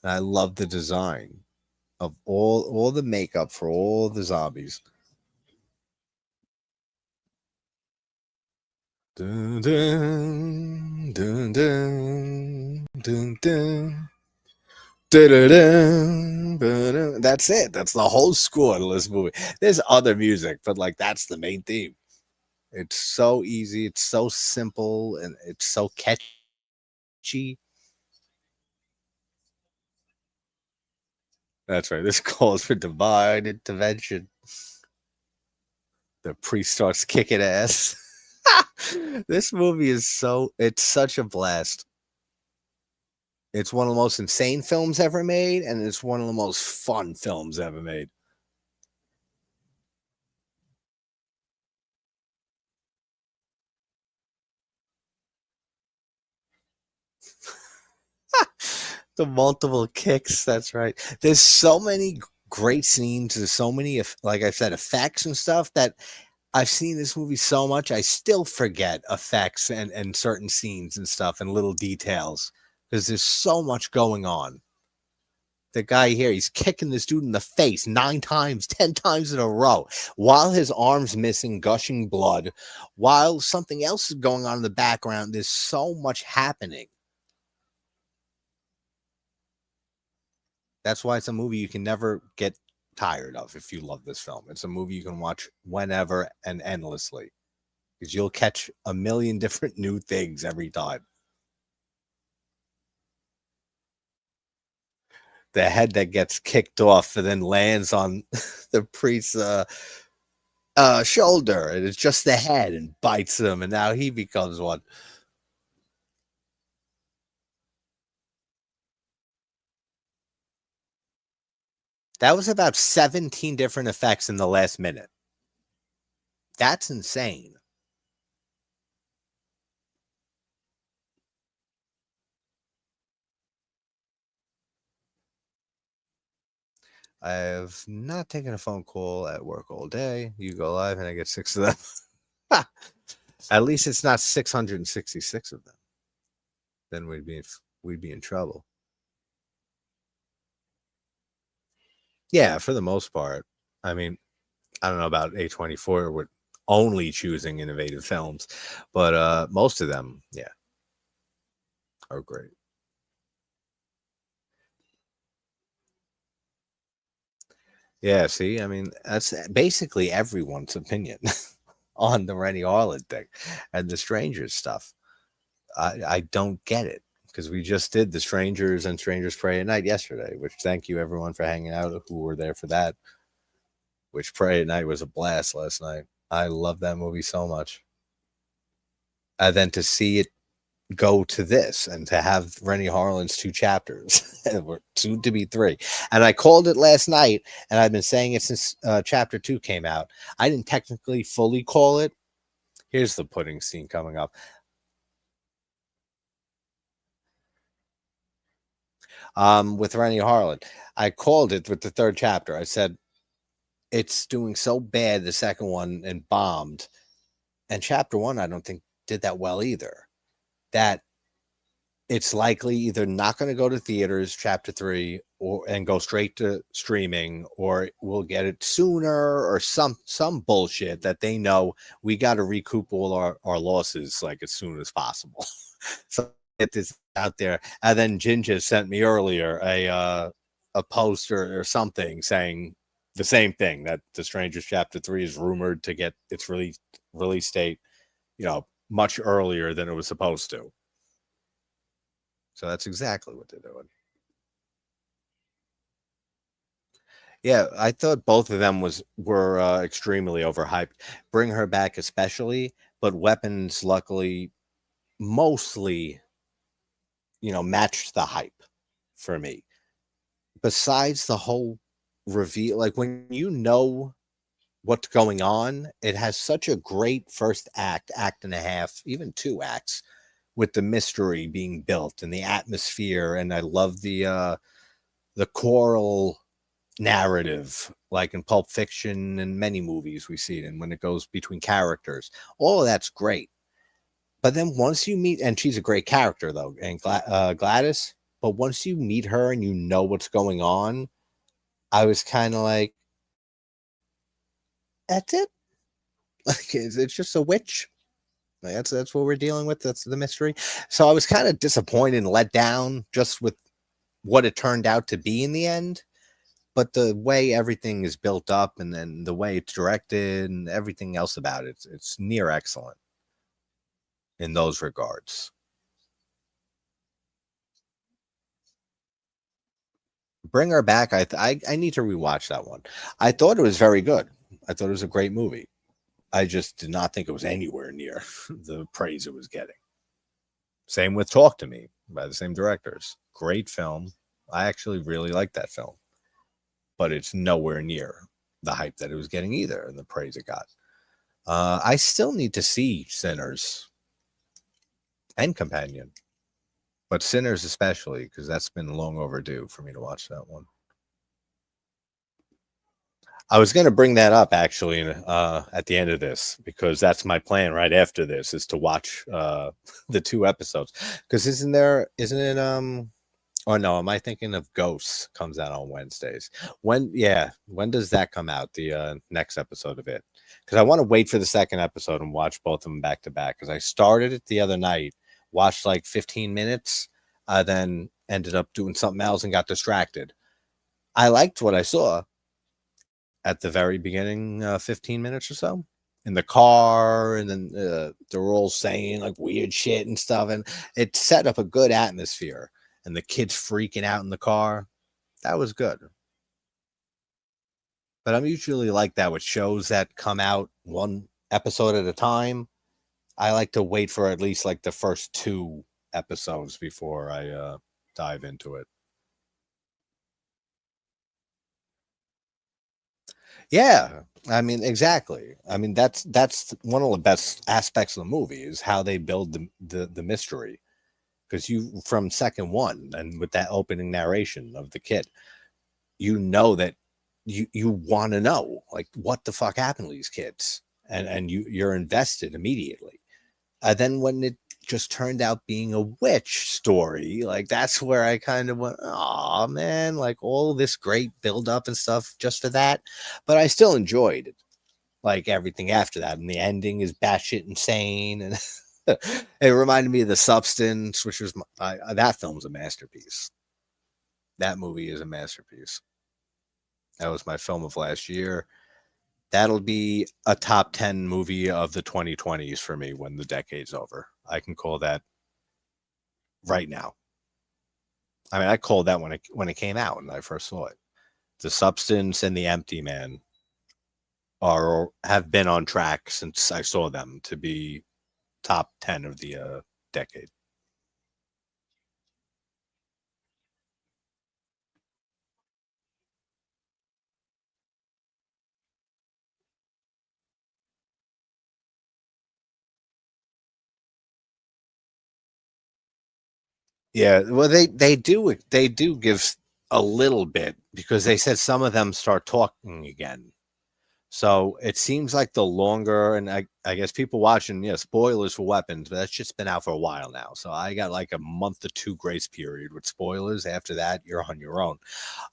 And I love the design of all the makeup for all the zombies. Dun, dun, dun, dun, dun, dun. Dun-dun-dun, dun-dun. That's it. That's the whole score to this movie. There's other music, but like that's the main theme. It's so easy. It's so simple, and it's so catchy. That's right. This calls for divine intervention. The priest starts kicking ass. This movie is it's such a blast. It's one of the most insane films ever made, and it's one of the most fun films ever made. The multiple kicks, that's right. There's so many great scenes. There's so many, like I said, effects and stuff that I've seen this movie so much, I still forget effects and certain scenes and stuff and little details because there's so much going on. The guy here, he's kicking this dude in the face 9 times, 10 times in a row, while his arm's missing, gushing blood, while something else is going on in the background. There's so much happening. That's why it's a movie you can never get tired of if you love this film. It's a movie you can watch whenever and endlessly because you'll catch a million different new things every time. The head that gets kicked off and then lands on the priest's shoulder, and it's just the head and bites him, and now he becomes one. That was about 17 different effects in the last minute. That's insane. I've not taken a phone call at work all day. You go live and I get 6 of them. At least it's not 666 of them. Then we'd be in trouble. Yeah, for the most part. I mean, I don't know about A24 with only choosing innovative films, but most of them, yeah, are great. Yeah, see, I mean, that's basically everyone's opinion on the Rennie Harlan thing and the Strangers stuff. I don't get it because we just did the Strangers and Strangers Pray at Night yesterday, which thank you everyone for hanging out who were there for that. Which Pray at Night was a blast last night. I love that movie so much. And then to see it go to this and to have Rennie Harlan's 2 chapters, we're soon to be 3. And I called it last night, and I've been saying it since chapter 2 came out. I didn't technically fully call it. Here's the pudding scene coming up. With Rennie Harlan, I called it with the 3rd chapter. I said it's doing so bad, the second one, and bombed. And chapter 1, I don't think did that well either. That it's likely either not going to go to theaters, chapter 3, and go straight to streaming, or we'll get it sooner, or some bullshit that they know we got to recoup all our losses like as soon as possible. So get this out there. And then Ginger sent me earlier a poster or something saying the same thing, that The Strangers chapter 3 is rumored to get its release date, much earlier than it was supposed to. So that's exactly what they're doing. Yeah, I thought both of them were extremely overhyped. Bring Her Back especially, but Weapons luckily mostly, matched the hype for me. Besides the whole reveal, like when you know what's going on, it has such a great first act and a half, even 2 acts, with the mystery being built and the atmosphere. And I love the choral narrative, like in Pulp Fiction and many movies we see it in, when it goes between characters. All of that's great. But then once you meet, and she's a great character though, and Gladys. but once you meet her and you know what's going on, I was kind of like, that's it. Like, it's just a witch. Like, that's what we're dealing with. That's the mystery. So I was kind of disappointed and let down just with what it turned out to be in the end. But the way everything is built up and then the way it's directed and everything else about it, it's near excellent in those regards. Bring Her Back. I need to rewatch that one. I thought it was very good. I thought it was a great movie. I just did not think it was anywhere near the praise it was getting. Same with Talk to Me by the same directors. Great film. I actually really like that film, but it's nowhere near the hype that it was getting either and the praise it got. I still need to see Sinners and Companion, but Sinners especially because that's been long overdue for me to watch that one. I was going to bring that up actually at the end of this because that's my plan right after this is to watch the 2 episodes because isn't it oh no, am I thinking of Ghosts comes out on Wednesdays? When does that come out? The next episode of it? Because I want to wait for the second episode and watch both of them back to back. Because I started it the other night, watched like 15 minutes, then ended up doing something else and got distracted. I liked what I saw at the very beginning, 15 minutes or so in the car, and then they're all saying like weird shit and stuff, and it set up a good atmosphere. And the kids freaking out in the car, that was good. But I'm usually like that with shows that come out one episode at a time. I like to wait for at least like the first 2 episodes before I dive into it. Yeah, I mean exactly. I mean that's one of the best aspects of the movie is how they build the mystery because you from second one and with that opening narration of the kid, you know that you want to know like what the fuck happened to these kids and you're invested immediately. Then when it just turned out being a witch story, like that's where I kind of went, oh man, like all this great build up and stuff just for that. But I still enjoyed it, like everything after that. And the ending is batshit insane. And it reminded me of The Substance, which was that film's a masterpiece. That movie is a masterpiece. That was my film of last year. That'll be a top 10 movie of the 2020s for me when the decade's over. I can call that right now. I mean, I called that when it came out and I first saw it. The Substance and The Empty Man have been on track since I saw them to be top 10 of the decade. Yeah, well, they do give a little bit because they said some of them start talking again. So it seems like the longer, and I guess people watching, yeah, spoilers for Weapons, but that's just been out for a while now. So I got like a month to 2 grace period with spoilers. After that, you're on your own.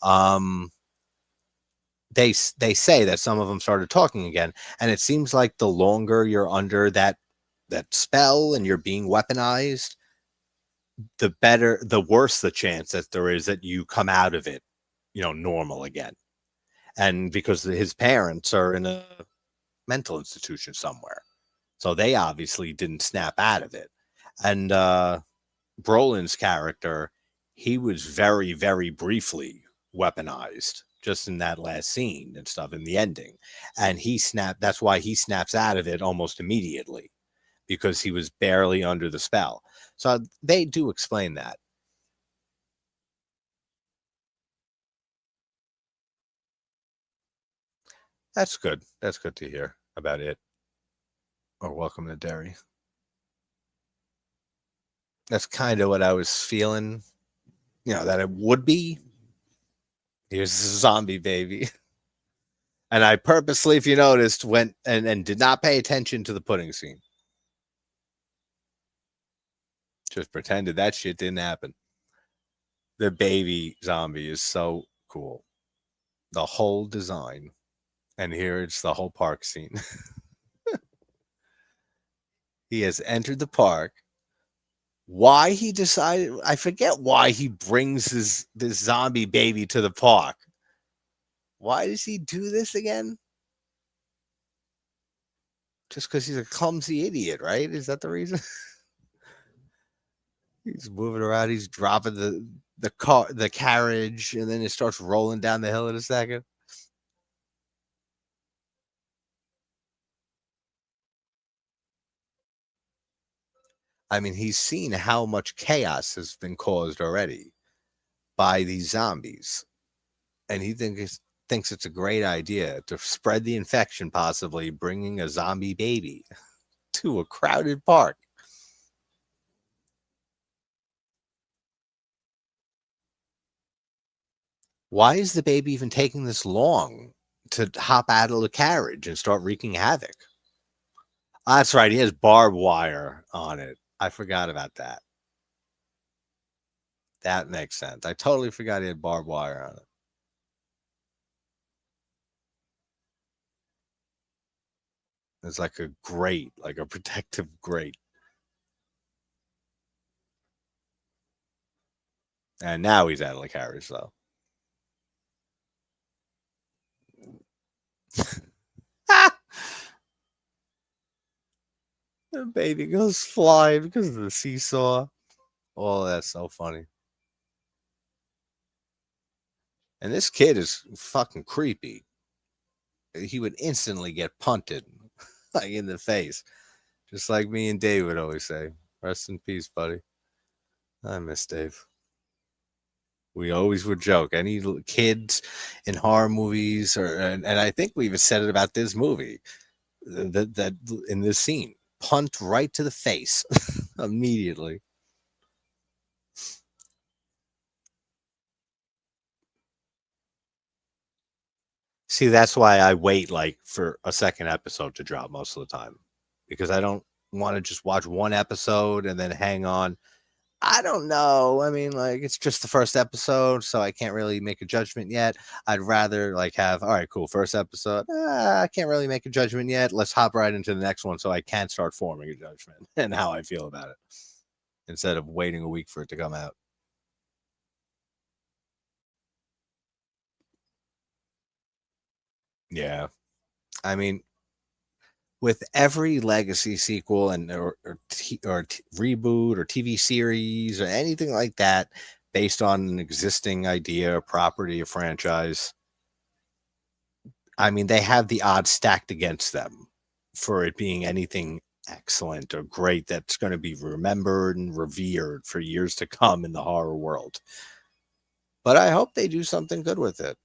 Um, they say that some of them started talking again, and it seems like the longer you're under that spell and you're being weaponized, the worse the chance that there is that you come out of it, normal again. And because his parents are in a mental institution somewhere, so they obviously didn't snap out of it. And Brolin's character, he was very, very briefly weaponized just in that last scene and stuff in the ending. And he snapped, that's why he snaps out of it almost immediately because he was barely under the spell. So they do explain that. That's good. That's good to hear about it. Or Welcome to Derry. That's kind of what I was feeling, that it would be. Here's a zombie baby. And I purposely, if you noticed, went and did not pay attention to the pudding scene. Just pretended that shit didn't happen. The baby zombie is so cool. The whole design. And here it's the whole park scene. He has entered the park. Why he decided, I forget why he brings this zombie baby to the park. Why does he do this again? Just because he's a clumsy idiot, right? Is that the reason? He's moving around, he's dropping the carriage, and then it starts rolling down the hill in a second. I mean, he's seen how much chaos has been caused already by these zombies. And he thinks it's a great idea to spread the infection, possibly bringing a zombie baby to a crowded park. Why is the baby even taking this long to hop out of the carriage and start wreaking havoc? That's right. He has barbed wire on it. I forgot about that. That makes sense. I totally forgot he had barbed wire on it. It's like a grate, like a protective grate. And now he's out of the carriage, though. The baby goes flying because of the seesaw. Oh, that's so funny. And this kid is fucking creepy. He would instantly get punted, like in the face, just like me and Dave would always say. Rest in peace, buddy. I miss Dave. We always would joke. Any kids in horror movies, and I think we even said it about this movie, that in this scene, punt right to the face immediately. See, that's why I wait like for a second episode to drop most of the time, because I don't want to just watch one episode and then hang on. I don't know. I mean, like it's just the first episode, so I can't really make a judgment yet. I'd rather like have, all right, cool, first episode. I can't really make a judgment yet. Let's hop right into the next one so I can start forming a judgment and how I feel about it instead of waiting a week for it to come out. Yeah. I mean, with every legacy sequel and reboot or TV series or anything like that based on an existing idea, or property, or franchise, I mean, they have the odds stacked against them for it being anything excellent or great that's going to be remembered and revered for years to come in the horror world. But I hope they do something good with it.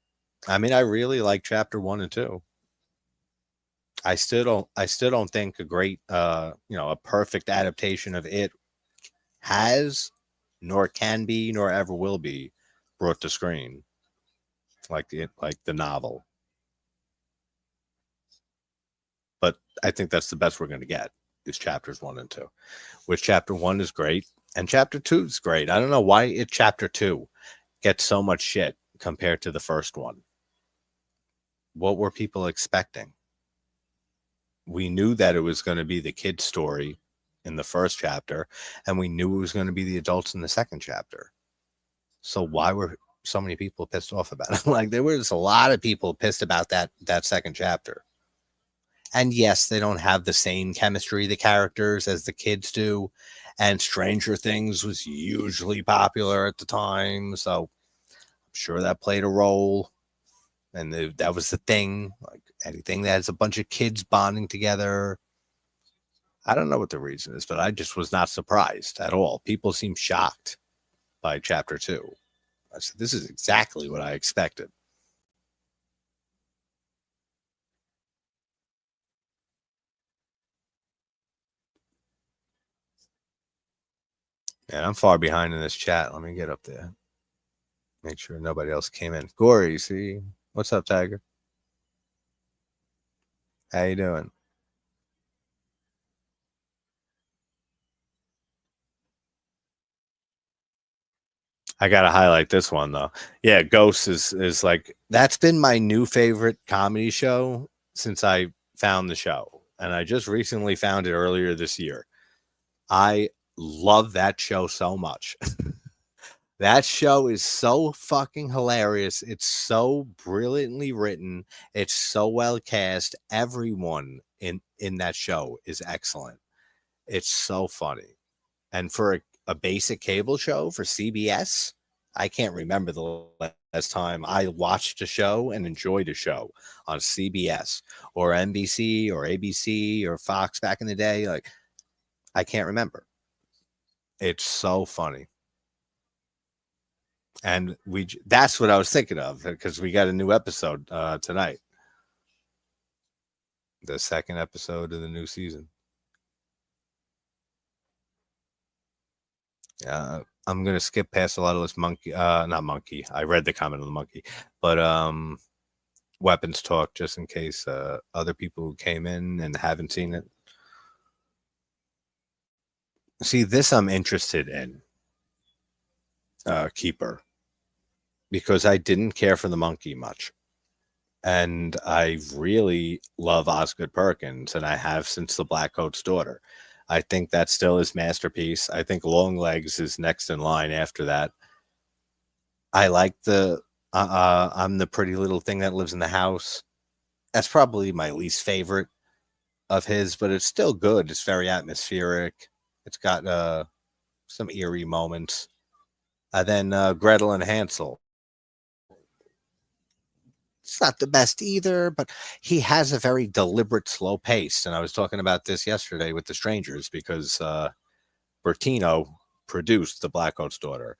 I mean, I really like chapter 1 and 2. I still don't think a great a perfect adaptation of it has, nor can be, nor ever will be brought to screen like the novel. But I think that's the best we're going to get is chapters 1 and 2. Which chapter 1 is great and chapter 2 is great. I don't know why chapter 2 gets so much shit compared to the first one. What were people expecting? We knew that it was going to be the kid story in the first chapter, and we knew it was going to be the adults in the second chapter. So why were so many people pissed off about it? Like there was a lot of people pissed about that second chapter. And yes, they don't have the same chemistry, the characters, as the kids do. And Stranger Things was hugely popular at the time, so I'm sure that played a role. And that was the thing. Like anything that has a bunch of kids bonding together. I don't know what the reason is, but I just was not surprised at all. People seem shocked by chapter 2. I said, this is exactly what I expected. And I'm far behind in this chat. Let me get up there. Make sure nobody else came in. Gory, see? What's up, Tiger? How you doing? I gotta highlight this one though. Yeah, Ghost is like that's been my new favorite comedy show since I found the show, and I just recently found it earlier this year. I love that show so much. That show is so fucking hilarious. It's so brilliantly written. It's so well cast. Everyone in that show is excellent. It's so funny. And for a basic cable show for CBS, I can't remember the last time I watched a show and enjoyed a show on CBS or NBC or ABC or Fox back in the day. Like, I can't remember. It's so funny. And that's what I was thinking of because we got a new episode tonight, the second episode of the new season. I'm gonna skip past a lot of this monkey, not monkey. I read the comment on the monkey, but weapons talk just in case other people who came in and haven't seen it. See, this I'm interested in, Keeper, because I didn't care for the monkey much. And I really love Osgood Perkins, and I have since The Black Coat's Daughter. I think that's still his masterpiece. I think Longlegs is next in line after that. I like I'm the pretty little thing that lives in the house. That's probably my least favorite of his, but it's still good. It's very atmospheric. It's got some eerie moments. And then Gretel and Hansel. It's not the best either, but he has a very deliberate, slow pace. And I was talking about this yesterday with the strangers because Bertino produced The Black Coat's Daughter.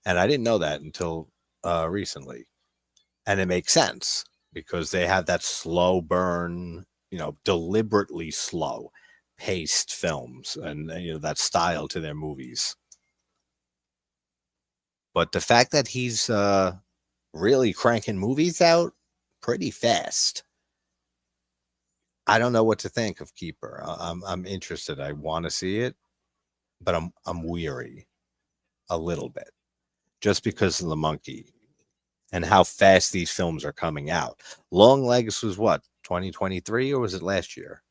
And I didn't know that until recently. And it makes sense because they have that slow burn, deliberately slow paced films and that style to their movies. But the fact that he's really cranking movies out pretty fast, I don't know what to think of Keeper. I'm interested. I want to see it, but I'm weary a little bit just because of the monkey and how fast these films are coming out. Long Legs was what, 2023 or was it last year?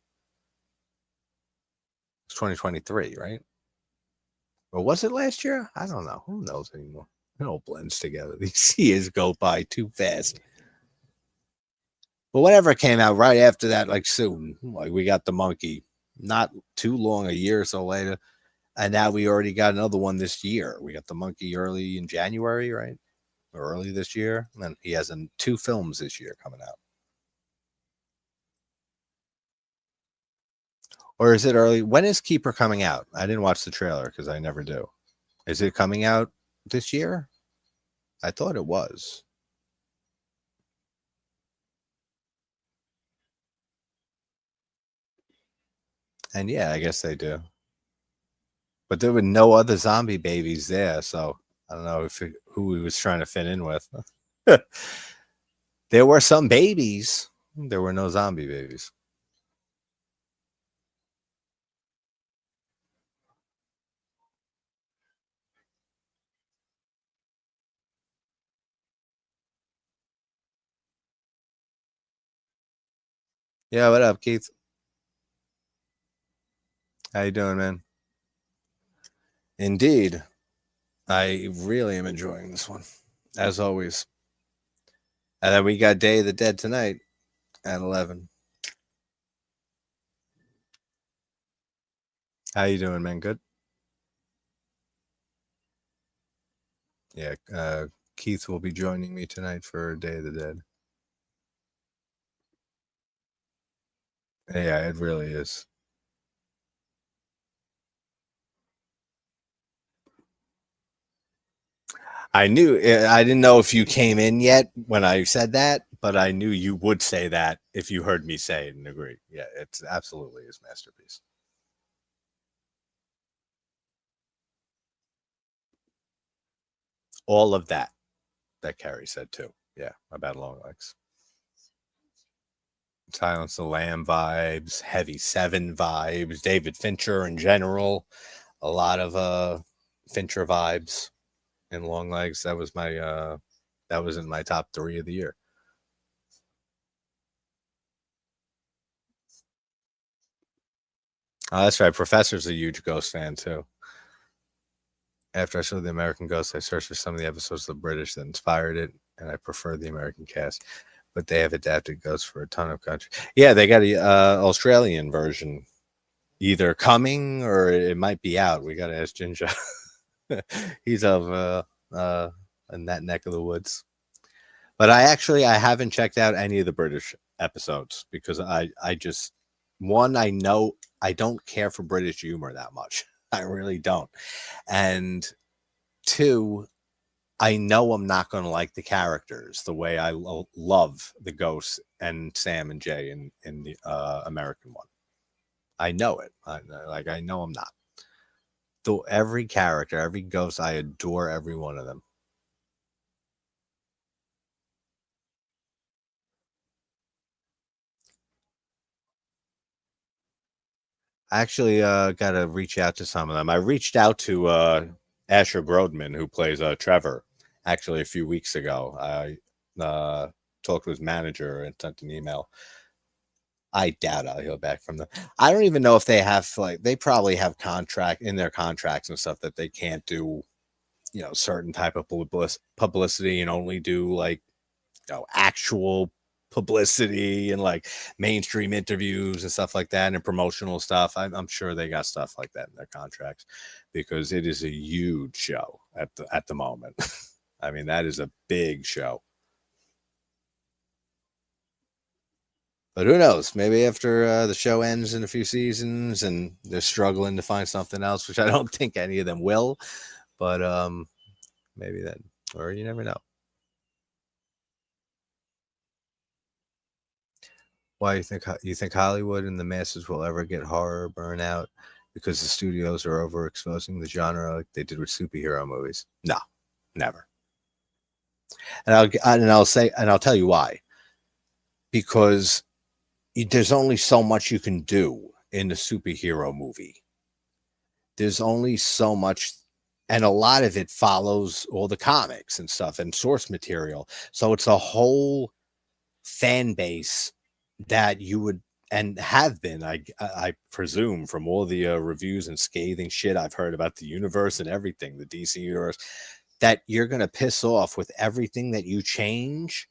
It's 2023, right? Or was it last year? I don't know. Who knows anymore? It all blends together. These years go by too fast. But whatever came out right after that, like soon, like we got the monkey, not too long, a year or so later. And now we already got another one this year. We got the monkey early in January, right? Or early this year. And then he has two films this year coming out. Or is it early? When is Keeper coming out? I didn't watch the trailer because I never do. Is it coming out this year? I thought it was. And yeah, I guess they do. But there were no other zombie babies there, so I don't know who he was trying to fit in with. There were some babies. There were no zombie babies. Yeah, what up, Keith? How you doing, man? Indeed. I really am enjoying this one, as always. And then we got Day of the Dead tonight at 11. How you doing, man? Good? Yeah, Keith will be joining me tonight for Day of the Dead. Yeah, it really is. I knew I didn't know if you came in yet when I said that, but I knew you would say that if you heard me say it and agree. Yeah, it's absolutely his masterpiece. All of that Carrie said too. Yeah, about Long Legs. Silence of the Lamb vibes, Heavy Seven vibes, David Fincher in general, a lot of Fincher vibes. and Long Legs. That was my that was in my top 3 of the year. Oh, that's right. Professor's a huge Ghost fan too. After I saw the American Ghost, I searched for some of the episodes of the British that inspired it, and I prefer the American cast. But they have adapted Ghost for a ton of countries. Yeah, they got a Australian version either coming or it might be out. We got to ask Ginger. He's of in that neck of the woods. But I haven't checked out any of the British episodes because I just one I know I don't care for British humor that much. I really don't. And two, I know I'm not going to like the characters the way I love the Ghosts and Sam and Jay in the American one. I know it. I know I'm not. Though every character, every ghost, I adore every one of them. I actually got to reach out to some of them. I reached out to Asher Grodman, who plays Trevor, actually a few weeks ago. I talked to his manager and sent an email. I doubt I'll hear back from them. I don't even know if they have they probably have contract in their contracts and stuff that they can't do, certain type of publicity and only do actual publicity and like mainstream interviews and stuff like that and promotional stuff. I'm sure they got stuff like that in their contracts because it is a huge show at the moment. I mean, that is a big show. But who knows? Maybe after the show ends in a few seasons and they're struggling to find something else, which I don't think any of them will. But maybe then, or you never know. Why you think Hollywood and the masses will ever get horror burnout because the studios are overexposing the genre like they did with superhero movies? No, never. And I'll tell you why. Because there's only so much you can do in the superhero movie. There's only so much, and a lot of it follows all the comics and stuff and source material. So it's a whole fan base that you would and have been, I presume, from all the reviews and scathing shit I've heard about the universe and everything, the DC universe, that you're gonna piss off with everything that you change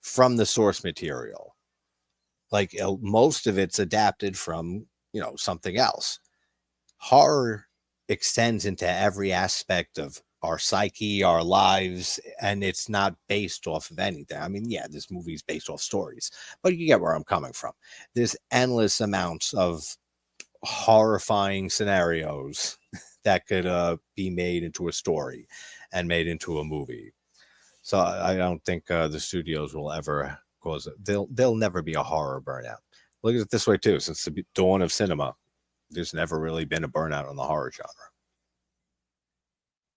from the source material. Like most of it's adapted from something else. Horror extends into every aspect of our psyche, our lives, and it's not based off of anything. I mean, yeah, this movie's based off stories, but you get where I'm coming from. There's endless amounts of horrifying scenarios that could be made into a story and made into a movie. So I don't think the studios will ever cause it. They'll never be a horror burnout. Look at it this way too. Since the dawn of cinema, there's never really been a burnout on the horror genre.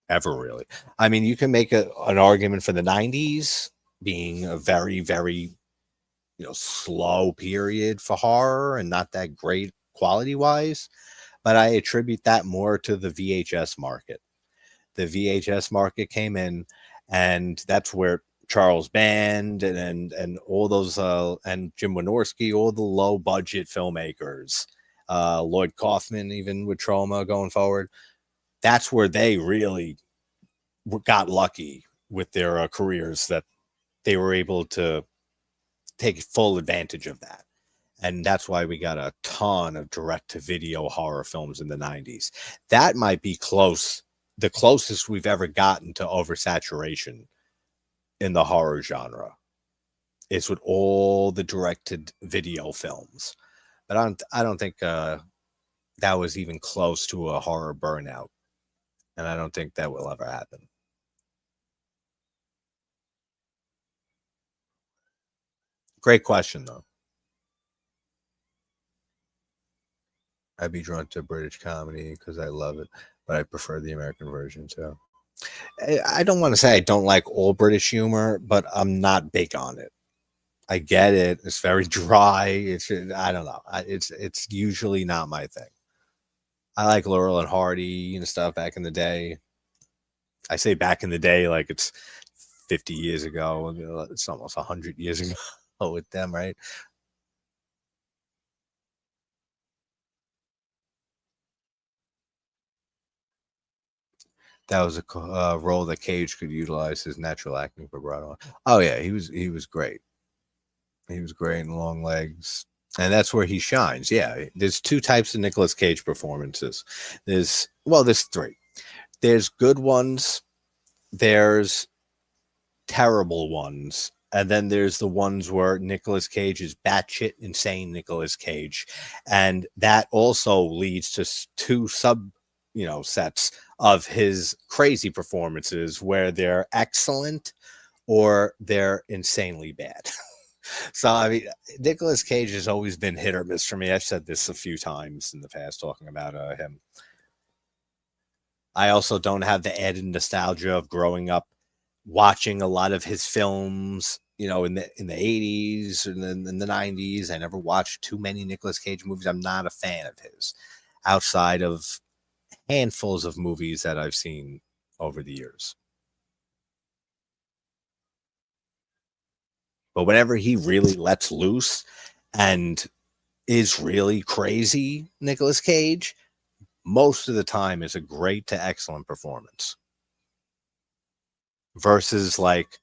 Ever really. I mean, you can make an argument for the 90s being a very, very, slow period for horror and not that great quality wise. But I attribute that more to the VHS market. The VHS market came in, and that's where Charles Band and all those and Jim Wynorski, all the low budget filmmakers, Lloyd Kaufman, even with Trauma going forward, that's where they really got lucky with their careers, that they were able to take full advantage of that. And that's why we got a ton of direct to video horror films in the 90s. That might be the closest we've ever gotten to oversaturation in the horror genre. Is with all the directed video films. But I don't think that was even close to a horror burnout. And I don't think that will ever happen. Great question, though. I'd be drawn to British comedy because I love it, but I prefer the American version too. I don't want to say I don't like all British humor, but I'm not big on it. I get it. It's very dry. I don't know. It's usually not my thing. I like Laurel and Hardy and stuff back in the day. I say back in the day, like it's 50 years ago. It's almost 100 years ago with them, right? That was a role that Cage could utilize his natural acting vibrato. Oh yeah, he was great. He was great in Long Legs, and that's where he shines. Yeah, there's two types of Nicolas Cage performances. There's three. There's good ones. There's terrible ones. And then there's the ones where Nicolas Cage is batshit insane Nicolas Cage. And that also leads to two sets of his crazy performances where they're excellent or they're insanely bad. So, I mean, Nicolas Cage has always been hit or miss for me. I've said this a few times in the past talking about him. I also don't have the added nostalgia of growing up watching a lot of his films, in the 80s and then in the 90s. I never watched too many Nicolas Cage movies. I'm not a fan of his outside of handfuls of movies that I've seen over the years. But whenever he really lets loose and is really crazy, Nicolas Cage, most of the time is a great to excellent performance versus like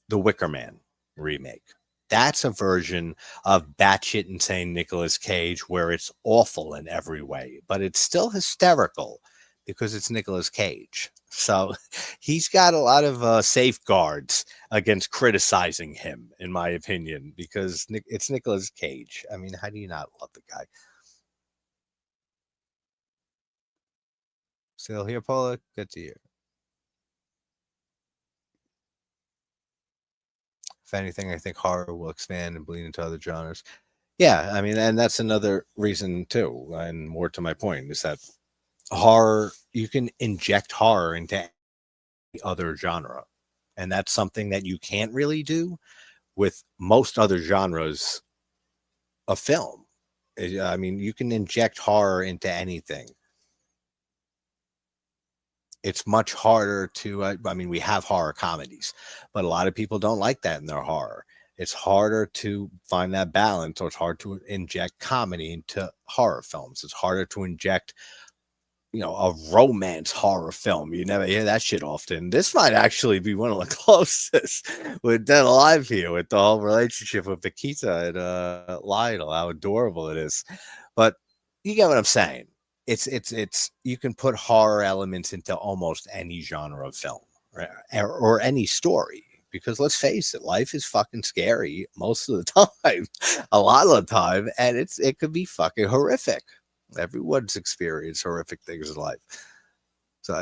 the Wicker Man remake. That's a version of batshit insane Nicolas Cage where it's awful in every way, but it's still hysterical because it's Nicolas Cage. So he's got a lot of safeguards against criticizing him, in my opinion, because it's Nicolas Cage. I mean, how do you not love the guy? Still here, Paula? Good to hear. If anything, I think horror will expand and bleed into other genres. Yeah, I mean, and that's another reason too, and more to my point is that horror, you can inject horror into any other genre, and that's something that you can't really do with most other genres of film. I mean, you can inject horror into anything. It's much harder to, I mean, we have horror comedies, but a lot of people don't like that in their horror. It's harder to find that balance, or it's hard to inject comedy into horror films. It's harder to inject a romance horror film. You never hear that shit often. This might actually be one of the closest with Dead Alive here, with the whole relationship with Nikita and Lionel, how adorable it is. But you get what I'm saying. It's you can put horror elements into almost any genre of film, right? or any story. Because let's face it, life is fucking scary most of the time, a lot of the time, and it could be fucking horrific. Everyone's experienced horrific things in life. So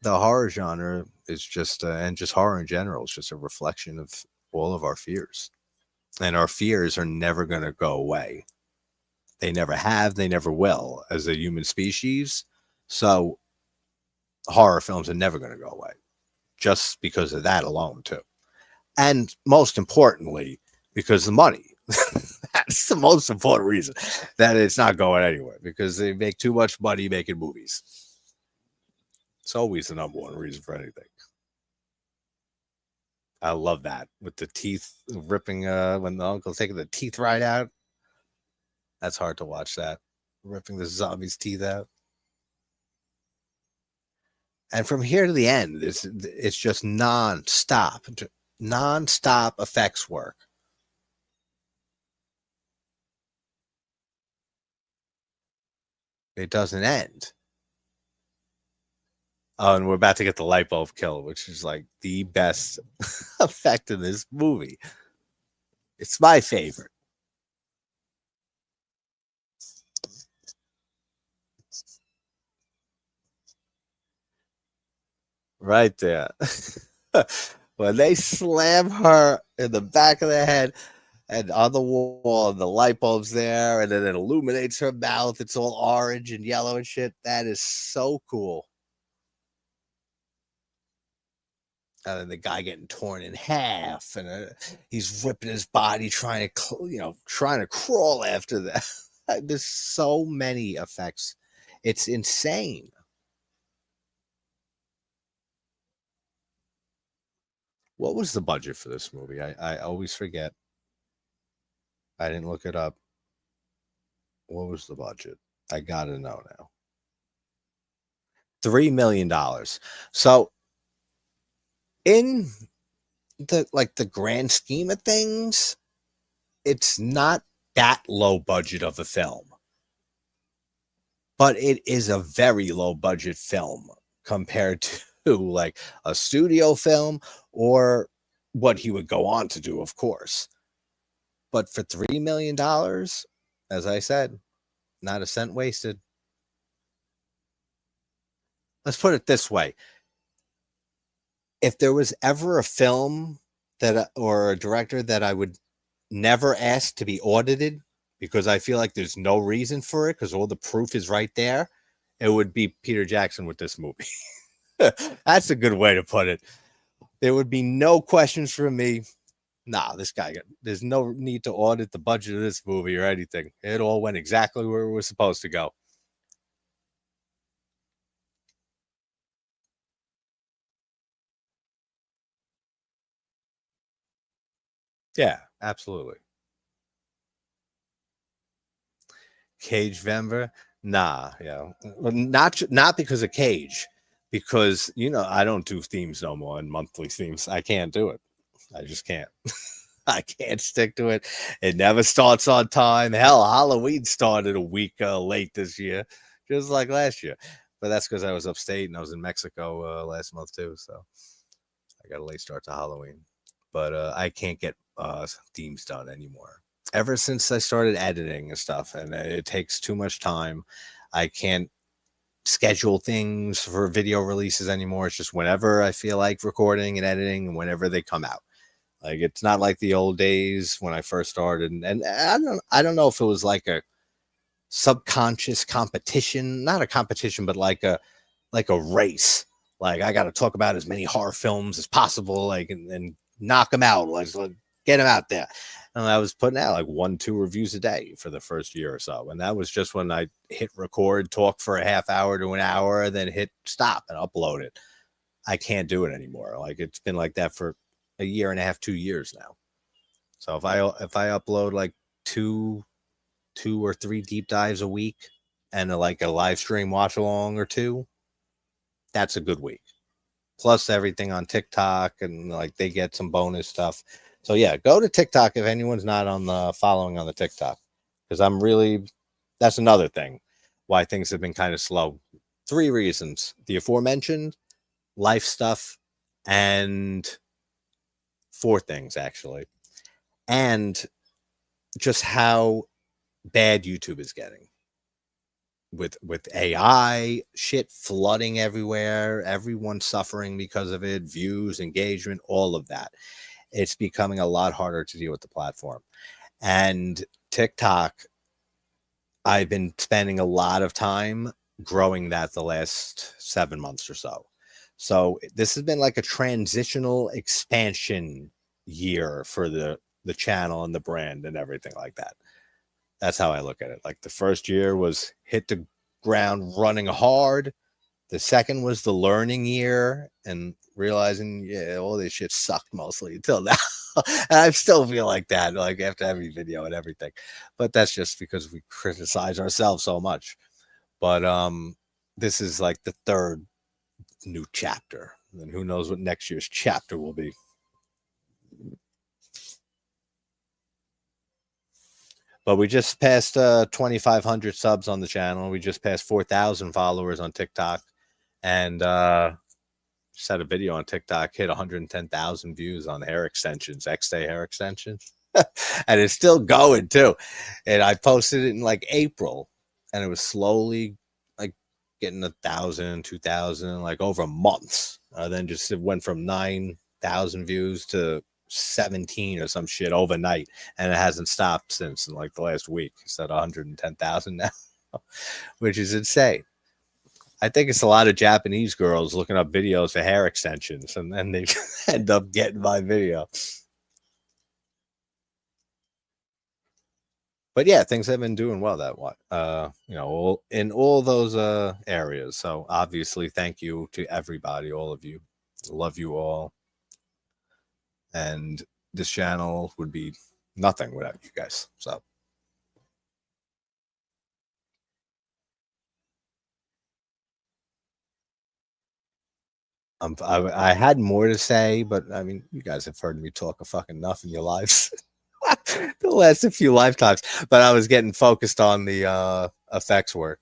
the horror genre is just, and just horror in general, is just a reflection of all of our fears. And our fears are never going to go away. They never have, they never will as a human species. So horror films are never going to go away just because of that alone, too. And most importantly, because the money. That's the most important reason that it's not going anywhere, because they make too much money making movies. It's always the number one reason for anything. I love that with the teeth ripping when the uncle's taking the teeth right out. That's hard to watch, that ripping the zombie's teeth out. And from here to the end, it's just non-stop effects work. It doesn't end. Oh, and we're about to get the light bulb kill, which is like the best effect in this movie. It's my favorite. Right there. When they slam her in the back of the head and on the wall, and the light bulb's there, and then it illuminates her mouth. It's all orange and yellow and shit. That is so cool. And then the guy getting torn in half, and he's ripping his body, trying to crawl after that. There's so many effects. It's insane. What was the budget for this movie? I always forget. I didn't look it up. What was the budget? I gotta know now. $3 million. So in the grand scheme of things, it's not that low budget of a film, but it is a very low budget film compared to like a studio film or what he would go on to do, of course. But for $3 million, as I said, not a cent wasted. Let's put it this way. If there was ever a film that or a director that I would never ask to be audited because I feel like there's no reason for it because all the proof is right there, it would be Peter Jackson with this movie. That's a good way to put it. There would be no questions from me. Nah, this guy, there's no need to audit the budget of this movie or anything. It all went exactly where it was supposed to go. Yeah, absolutely. Cage Vember? Nah, yeah. Well, not because of Cage, because I don't do themes no more and monthly themes. I can't do it. I just can't. I can't stick to it. It never starts on time. Hell, Halloween started a week late this year, just like last year. But that's because I was upstate and I was in Mexico last month too. So I got a late start to Halloween. But I can't get themes done anymore. Ever since I started editing and stuff, and it takes too much time, I can't schedule things for video releases anymore. It's just whenever I feel like recording and editing and whenever they come out. Like it's not like the old days when I first started. And I don't know if it was like a subconscious competition, not a competition, but like a race. Like I got to talk about as many horror films as possible, like and knock them out, like get them out there. And I was putting out like 1-2 reviews a day for the first year or so, and that was just when I hit record, talk for a half hour to an hour, then hit stop and upload it. I can't do it anymore. Like it's been like that for a year and a half, 2 years now. So if I upload like two or three deep dives a week and like a live stream watch along or two, that's a good week. Plus everything on TikTok and like they get some bonus stuff. So yeah, go to TikTok if anyone's not on the following on the TikTok because that's another thing why things have been kind of slow. 3 reasons: the aforementioned, life stuff, and 4 things actually, and just how bad YouTube is getting with AI shit flooding everywhere, everyone suffering because of it, views, engagement, all of that. It's becoming a lot harder to deal with the platform. And TikTok, I've been spending a lot of time growing that the last 7 months or so. So this has been like a transitional expansion year for the channel and the brand and everything like that. That's how I look at it. Like the first year was hit the ground running hard. The second was the learning year and realizing, yeah, all this shit sucked mostly until now. And I still feel like that, like after every video and everything. But that's just because we criticize ourselves so much. But this is like the third new chapter. And who knows what next year's chapter will be. But we just passed 2,500 subs on the channel. We just passed 4,000 followers on TikTok. And just had a video on TikTok, hit 110,000 views on hair extensions, X-Day hair extensions. And it's still going too. And I posted it in like April. And it was slowly like getting 1,000, 2,000, like over months. Then just it went from 9,000 views to 17 or some shit overnight, and it hasn't stopped since in like the last week. It's at 110,000 now, which is insane. I think it's a lot of Japanese girls looking up videos for hair extensions, and then they end up getting my video. But yeah, things have been doing well that what in all those areas. So obviously, thank you to everybody, all of you. Love you all. and this channel would be nothing without you guys. So I had more to say, but I mean, you guys have heard me talk a fucking enough in your lives. The last a few lifetimes, but I was getting focused on the effects work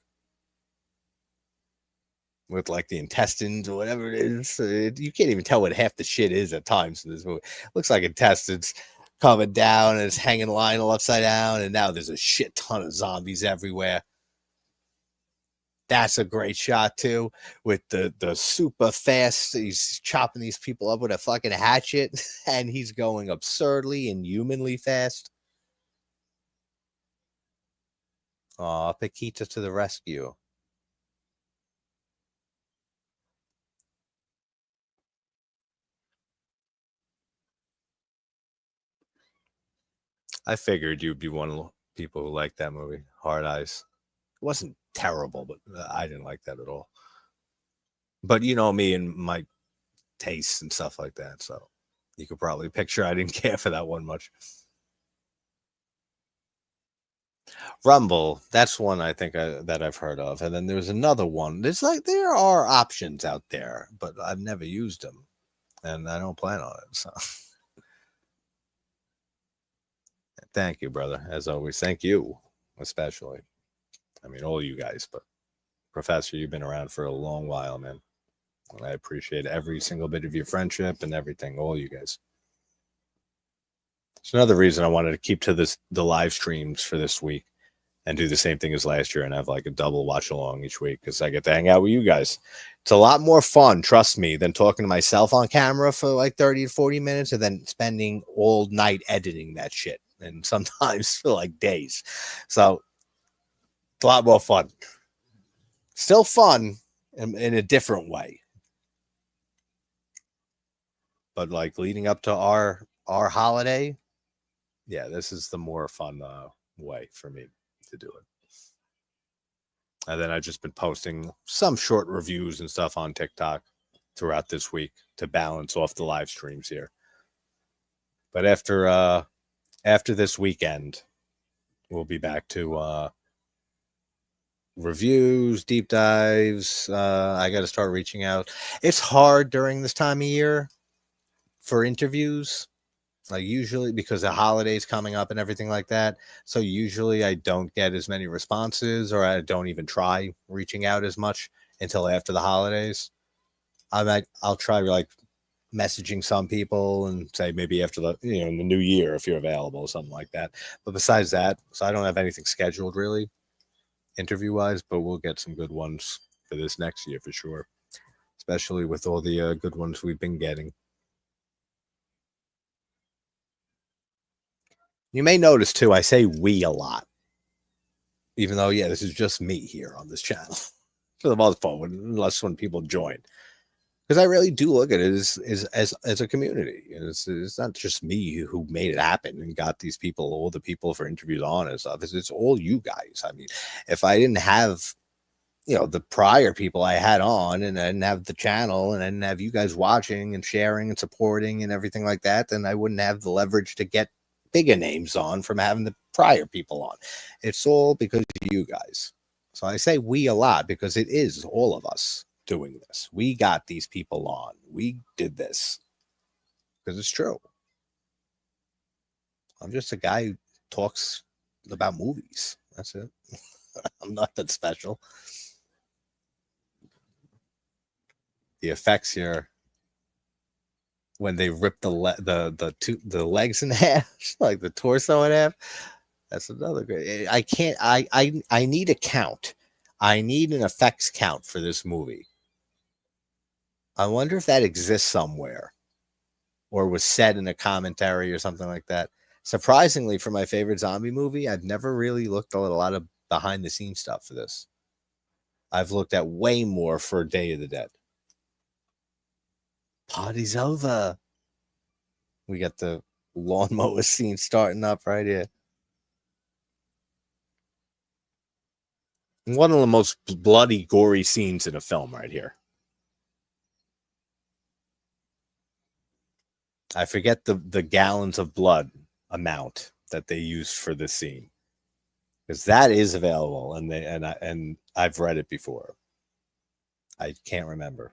with like the intestines or whatever it is. You can't even tell what half the shit is at times in this movie. It looks like intestines coming down and it's hanging Lionel upside down, and now there's a shit ton of zombies everywhere. That's a great shot too, with the super fast. He's chopping these people up with a fucking hatchet, and he's going absurdly and humanly fast. Aw, Paquita to the rescue. I figured you'd be one of the people who like that movie, Hard Eyes. It wasn't terrible, but I didn't like that at all. But you know me and my tastes and stuff like that, so you could probably picture I didn't care for that one much. Rumble, that's one I think that I've heard of, and then there's another one. There's like there are options out there, but I've never used them, and I don't plan on it. So thank you, brother, as always. Thank you, especially. I mean, all you guys, but Professor, you've been around for a long while, man. And I appreciate every single bit of your friendship and everything, all you guys. It's another reason I wanted to keep to the live streams for this week and do the same thing as last year and have like a double watch along each week because I get to hang out with you guys. It's a lot more fun, trust me, than talking to myself on camera for like 30 to 40 minutes and then spending all night editing that shit and sometimes for like days. So it's a lot more fun. Still fun in a different way. But like leading up to our holiday, yeah, this is the more fun way for me to do it. And then I've just been posting some short reviews and stuff on TikTok throughout this week to balance off the live streams here. But after this weekend, we'll be back to reviews, deep dives. I got to start reaching out. It's hard during this time of year for interviews, like usually because the holidays coming up and everything like that. So usually I don't get as many responses, or I don't even try reaching out as much until after the holidays. I'll try like messaging some people and say maybe after in the new year if you're available or something like that. But besides that, so I don't have anything scheduled really interview wise, but we'll get some good ones for this next year for sure, especially with all the good ones we've been getting. You may notice too, I say we a lot, even though, yeah, this is just me here on this channel for the most part, unless when people join. Because I really do look at it as a community. It's not just me who made it happen and got these people, all the people for interviews on and stuff. It's all you guys. I mean, if I didn't have, the prior people I had on, and I didn't have the channel, and I didn't have you guys watching and sharing and supporting and everything like that, then I wouldn't have the leverage to get bigger names on from having the prior people on. It's all because of you guys. So I say we a lot because it is all of us doing this. We got these people on. We did this because it's true. I'm just a guy who talks about movies. That's it. I'm not that special. The effects here when they rip the legs in half, like the torso in half. That's another great. I can't. I need a count. I need an effects count for this movie. I wonder if that exists somewhere, or was said in a commentary or something like that. Surprisingly, for my favorite zombie movie, I've never really looked at a lot of behind the scenes stuff for this. I've looked at way more for Day of the Dead. Party's over. We got the lawnmower scene starting up right here. One of the most bloody, gory scenes in a film right here. I forget the gallons of blood amount that they used for this scene, because that is available, and I've read it before. I can't remember.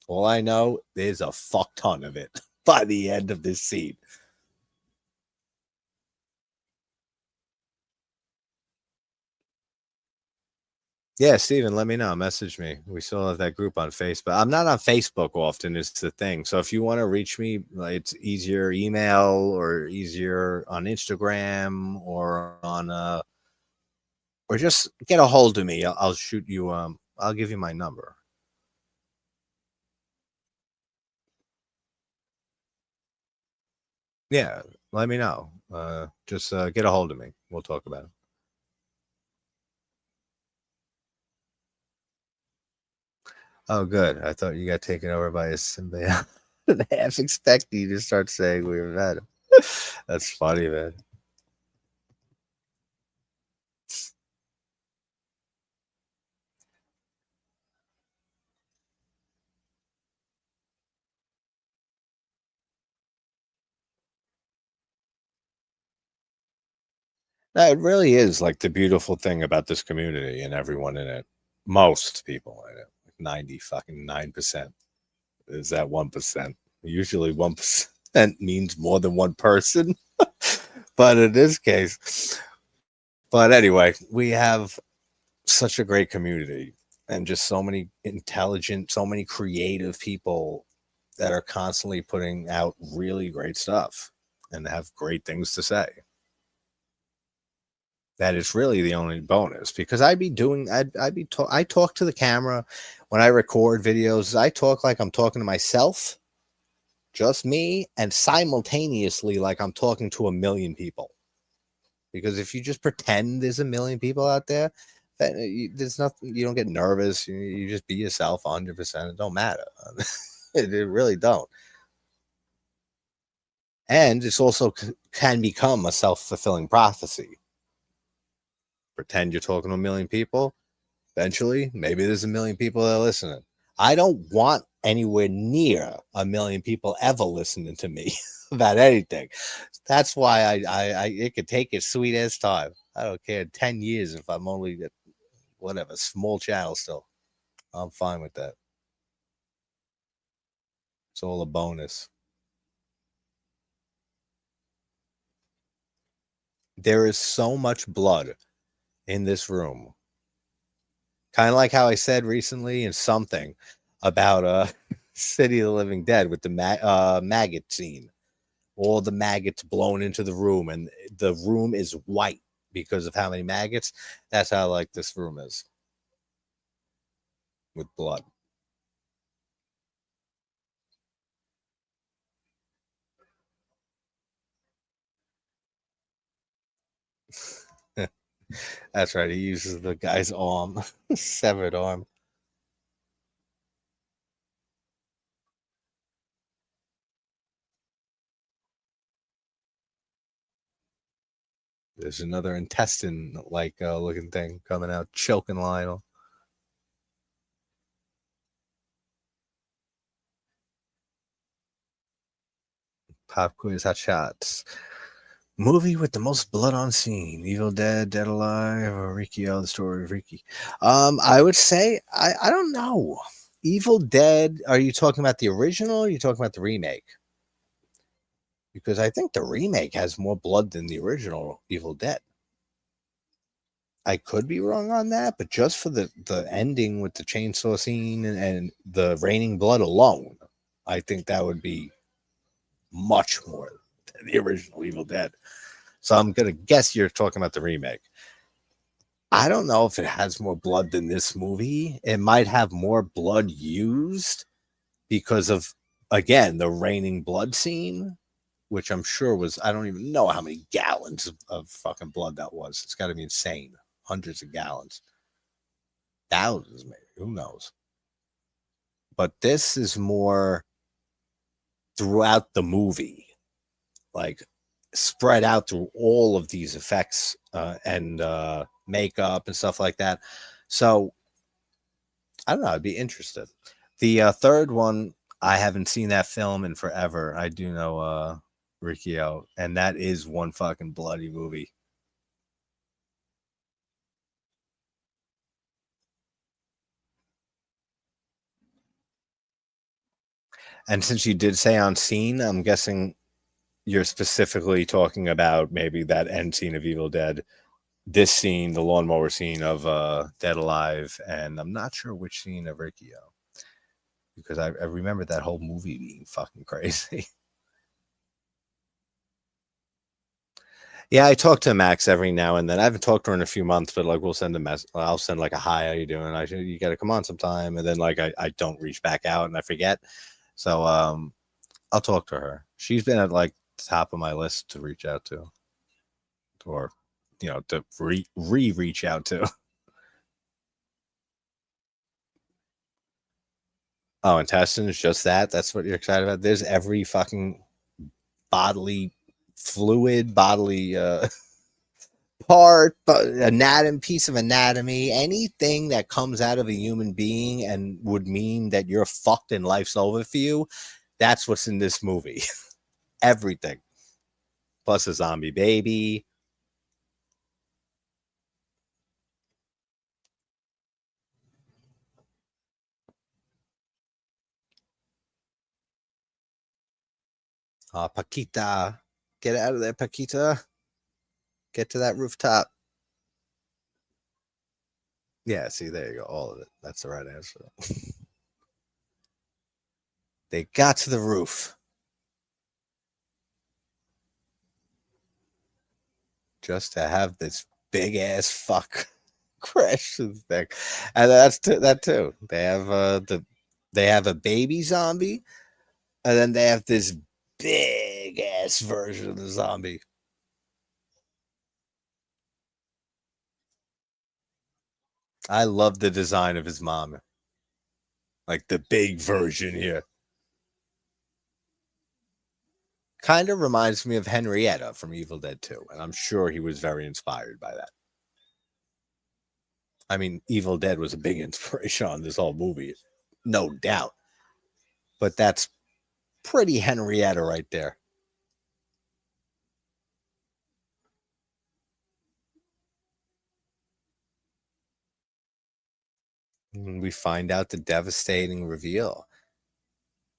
All I know, there's a fuck ton of it by the end of this scene. Yeah, Steven, let me know. Message me. We still have that group on Facebook. I'm not on Facebook often, is the thing. So if you want to reach me, it's easier email or easier on Instagram or on or just get a hold of me. I'll shoot you I'll give you my number. Yeah, let me know. Just get a hold of me. We'll talk about it. Oh, good. I thought you got taken over by a symbiote. Half expecting you to start saying we were met him. That's funny, man. No, it really is like the beautiful thing about this community and everyone in it. Most people in it, 90 fucking 9% is that 1%. Usually 1% means more than one person, but in this case, but anyway, we have such a great community and just so many intelligent, so many creative people that are constantly putting out really great stuff and have great things to say. That is really the only bonus, because I talk to the camera when I record videos. I talk like I'm talking to myself, just me, and simultaneously like I'm talking to a million people. Because if you just pretend there's a million people out there, then there's nothing. You don't get nervous. You just be yourself 100%. It don't matter. It really don't. And it's also can become a self-fulfilling prophecy. Pretend you're talking to a million people. Eventually, maybe there's a million people that are listening. I don't want anywhere near a million people ever listening to me about anything. That's why it could take its sweet ass time. I don't care 10 years if I'm only at whatever small channel still. I'm fine with that. It's all a bonus. There is so much blood in this room. Kind of like how I said recently in something about City of the Living Dead with the maggot scene. All the maggots blown into the room, and the room is white because of how many maggots. That's how like this room is with blood. That's right. He uses the guy's arm, severed arm. There's another intestine like looking thing coming out, choking Lionel. Pop quiz, hot shots. Movie with the most blood on scene: Evil Dead, Dead Alive, or Ricky O, the story of Ricky. I would say I don't know. Evil Dead. Are you talking about the original? Or are you talking about the remake? Because I think the remake has more blood than the original Evil Dead. I could be wrong on that, but just for the ending with the chainsaw scene and the raining blood alone, I think that would be much more than the original Evil Dead. So I'm gonna guess you're talking about the remake. I don't know if it has more blood than this movie. It might have more blood used because of, again, the raining blood scene, which I'm sure was, I don't even know how many gallons of fucking blood that was. It's got to be insane. Hundreds of gallons, thousands, maybe. Who knows? But this is more throughout the movie, like spread out through all of these effects and makeup and stuff like that. So I don't know. I'd be interested. The third one, I haven't seen that film in forever. I do know Riccio, and that is one fucking bloody movie. And since you did say on scene, I'm guessing you're specifically talking about maybe that end scene of Evil Dead, this scene, the lawnmower scene of Dead Alive, and I'm not sure which scene of Riccio, because I remember that whole movie being fucking crazy. Yeah, I talk to Max every now and then. I haven't talked to her in a few months, but like we'll send a mess. I'll send like a hi, how you doing? You got to come on sometime, and then like I don't reach back out and I forget. So I'll talk to her. She's been at like the top of my list to reach out to, or to reach out to. Oh, intestines, just that. That's what you're excited about. There's every fucking bodily fluid, bodily part, piece of anatomy, anything that comes out of a human being and would mean that you're fucked and life's over for you. That's what's in this movie. Everything. Plus a zombie baby. Paquita. Get out of there, Paquita. Get to that rooftop. Yeah, see, there you go. All of it. That's the right answer. They got to the roof. Just to have this big ass fuck crash the thing. And that too. They have a baby zombie, and then they have this big ass version of the zombie. I love the design of his mom. Like the big version here. Kind of reminds me of Henrietta from Evil Dead 2, and I'm sure he was very inspired by that. I mean, Evil Dead was a big inspiration on this whole movie, no doubt. But that's pretty Henrietta right there. And we find out the devastating reveal.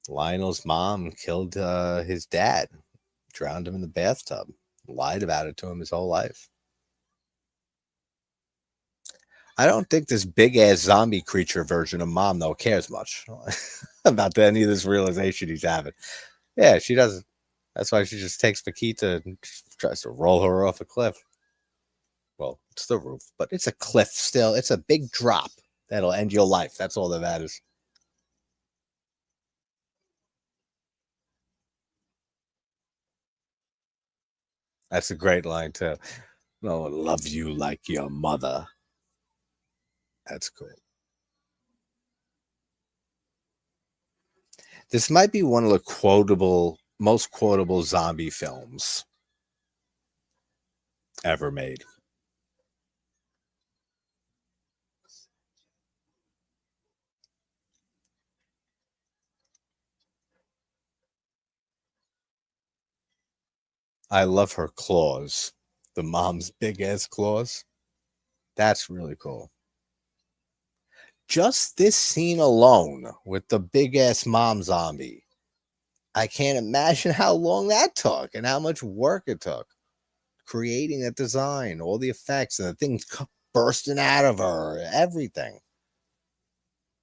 Lionel's mom killed his dad, drowned him in the bathtub, lied about it to him his whole life. I don't think this big ass zombie creature version of mom though cares much about any of this realization he's having. Yeah, she doesn't. That's why she just takes Paquita and tries to roll her off a cliff. Well, it's the roof, but it's a cliff still. It's a big drop that'll end your life. That's all that matters. That's a great line too. No one loves you like your mother. That's cool. This might be one of the most quotable zombie films ever made. I love her claws. The mom's big ass claws. That's really cool. Just this scene alone with the big ass mom zombie. I can't imagine how long that took and how much work it took. Creating that design, all the effects, and the things bursting out of her, everything.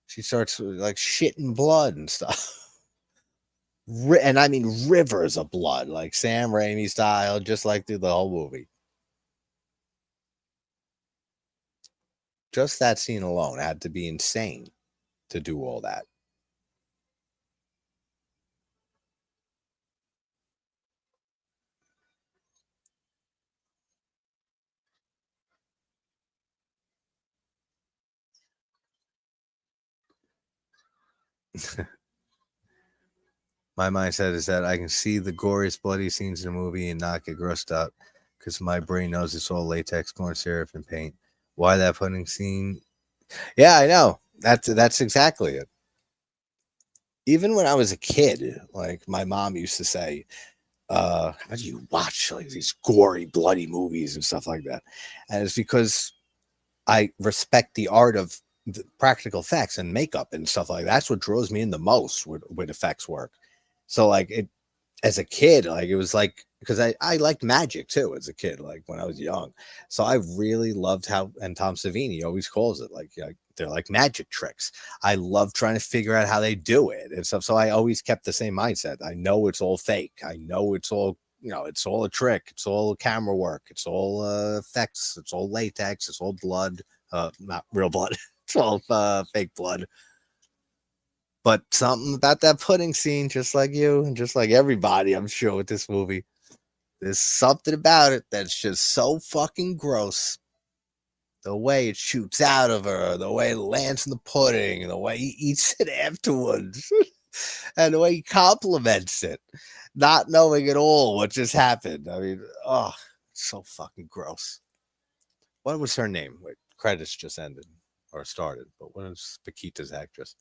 She starts like shitting blood and stuff. And I mean rivers of blood, like Sam Raimi style, just like through the whole movie. Just that scene alone had to be insane to do all that. My mindset is that I can see the goriest, bloody scenes in a movie and not get grossed out because my brain knows it's all latex, corn syrup, and paint. Why that pudding scene? Yeah, I know. That's exactly it. even when I was a kid, like my mom used to say, how do you watch like these gory, bloody movies and stuff like that? And it's because I respect the art of the practical effects and makeup and stuff like that. That's what draws me in the most with effects work. So like it as a kid, like it was like because I liked magic too as a kid, like when I was young. So I really loved how and Tom Savini always calls it like they're like magic tricks. I love trying to figure out how they do it and stuff. So I always kept the same mindset. I know it's all fake. I know it's all it's all a trick. It's all camera work. It's all effects. It's all latex. It's all blood. Not real blood. It's all fake blood. But something about that pudding scene, just like you and just like everybody, I'm sure, with this movie, there's something about it that's just so fucking gross. The way it shoots out of her, the way it lands in the pudding, the way he eats it afterwards, and the way he compliments it, not knowing at all what just happened. I mean, oh, it's so fucking gross. What was her name? Wait, credits just ended or started, but what is Paquita's actress?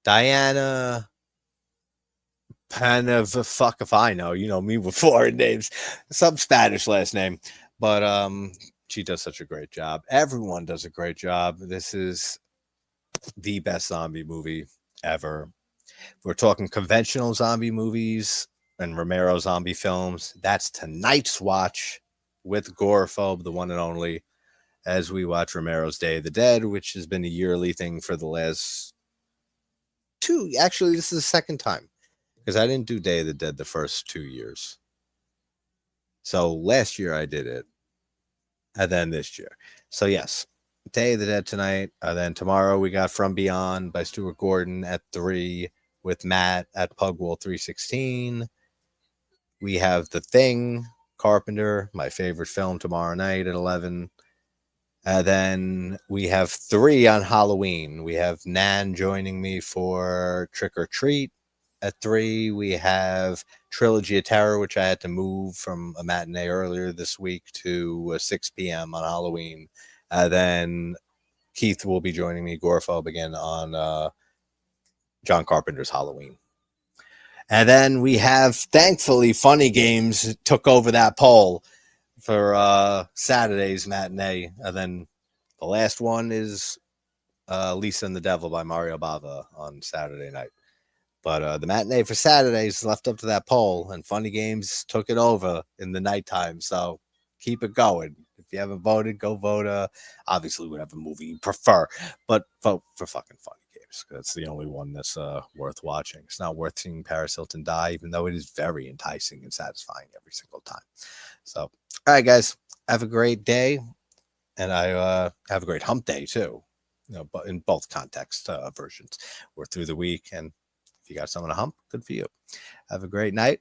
Diana fuck if I know. You know me with foreign names. Some Spanish last name. But she does such a great job. Everyone does a great job. This is the best zombie movie ever. We're talking conventional zombie movies and Romero zombie films. That's tonight's watch with Gorephobe, the one and only, as we watch Romero's Day of the Dead, which has been a yearly thing for the last two. Actually, this is the second time because I didn't do Day of the Dead the first 2 years. So last year I did it, and then this year. So yes, Day of the Dead tonight. And then tomorrow we got From Beyond by Stuart Gordon at 3 with Matt at Pugwall 316. We have The Thing, Carpenter, my favorite film, tomorrow night at 11. And then we have 3 on Halloween. We have Nan joining me for Trick or Treat at 3. We have Trilogy of Terror, which I had to move from a matinee earlier this week to 6 p.m. on Halloween. Then Keith will be joining me, Gorephobe, again on John Carpenter's Halloween. And then we have, thankfully, Funny Games took over that poll for Saturday's matinee. And then the last one is Lisa and the Devil by Mario Bava on Saturday night. But the matinee for Saturday is left up to that poll, and Funny Games took it over in the nighttime. So keep it going. If you haven't voted, go vote. Obviously, whatever movie you prefer, but vote for fucking Funny Games because it's the only one that's worth watching. It's not worth seeing Paris Hilton die, even though it is very enticing and satisfying every single time. So, all right, guys, have a great day, and I have a great hump day too. But in both context versions, we're through the week, and if you got someone to hump, good for you. Have a great night.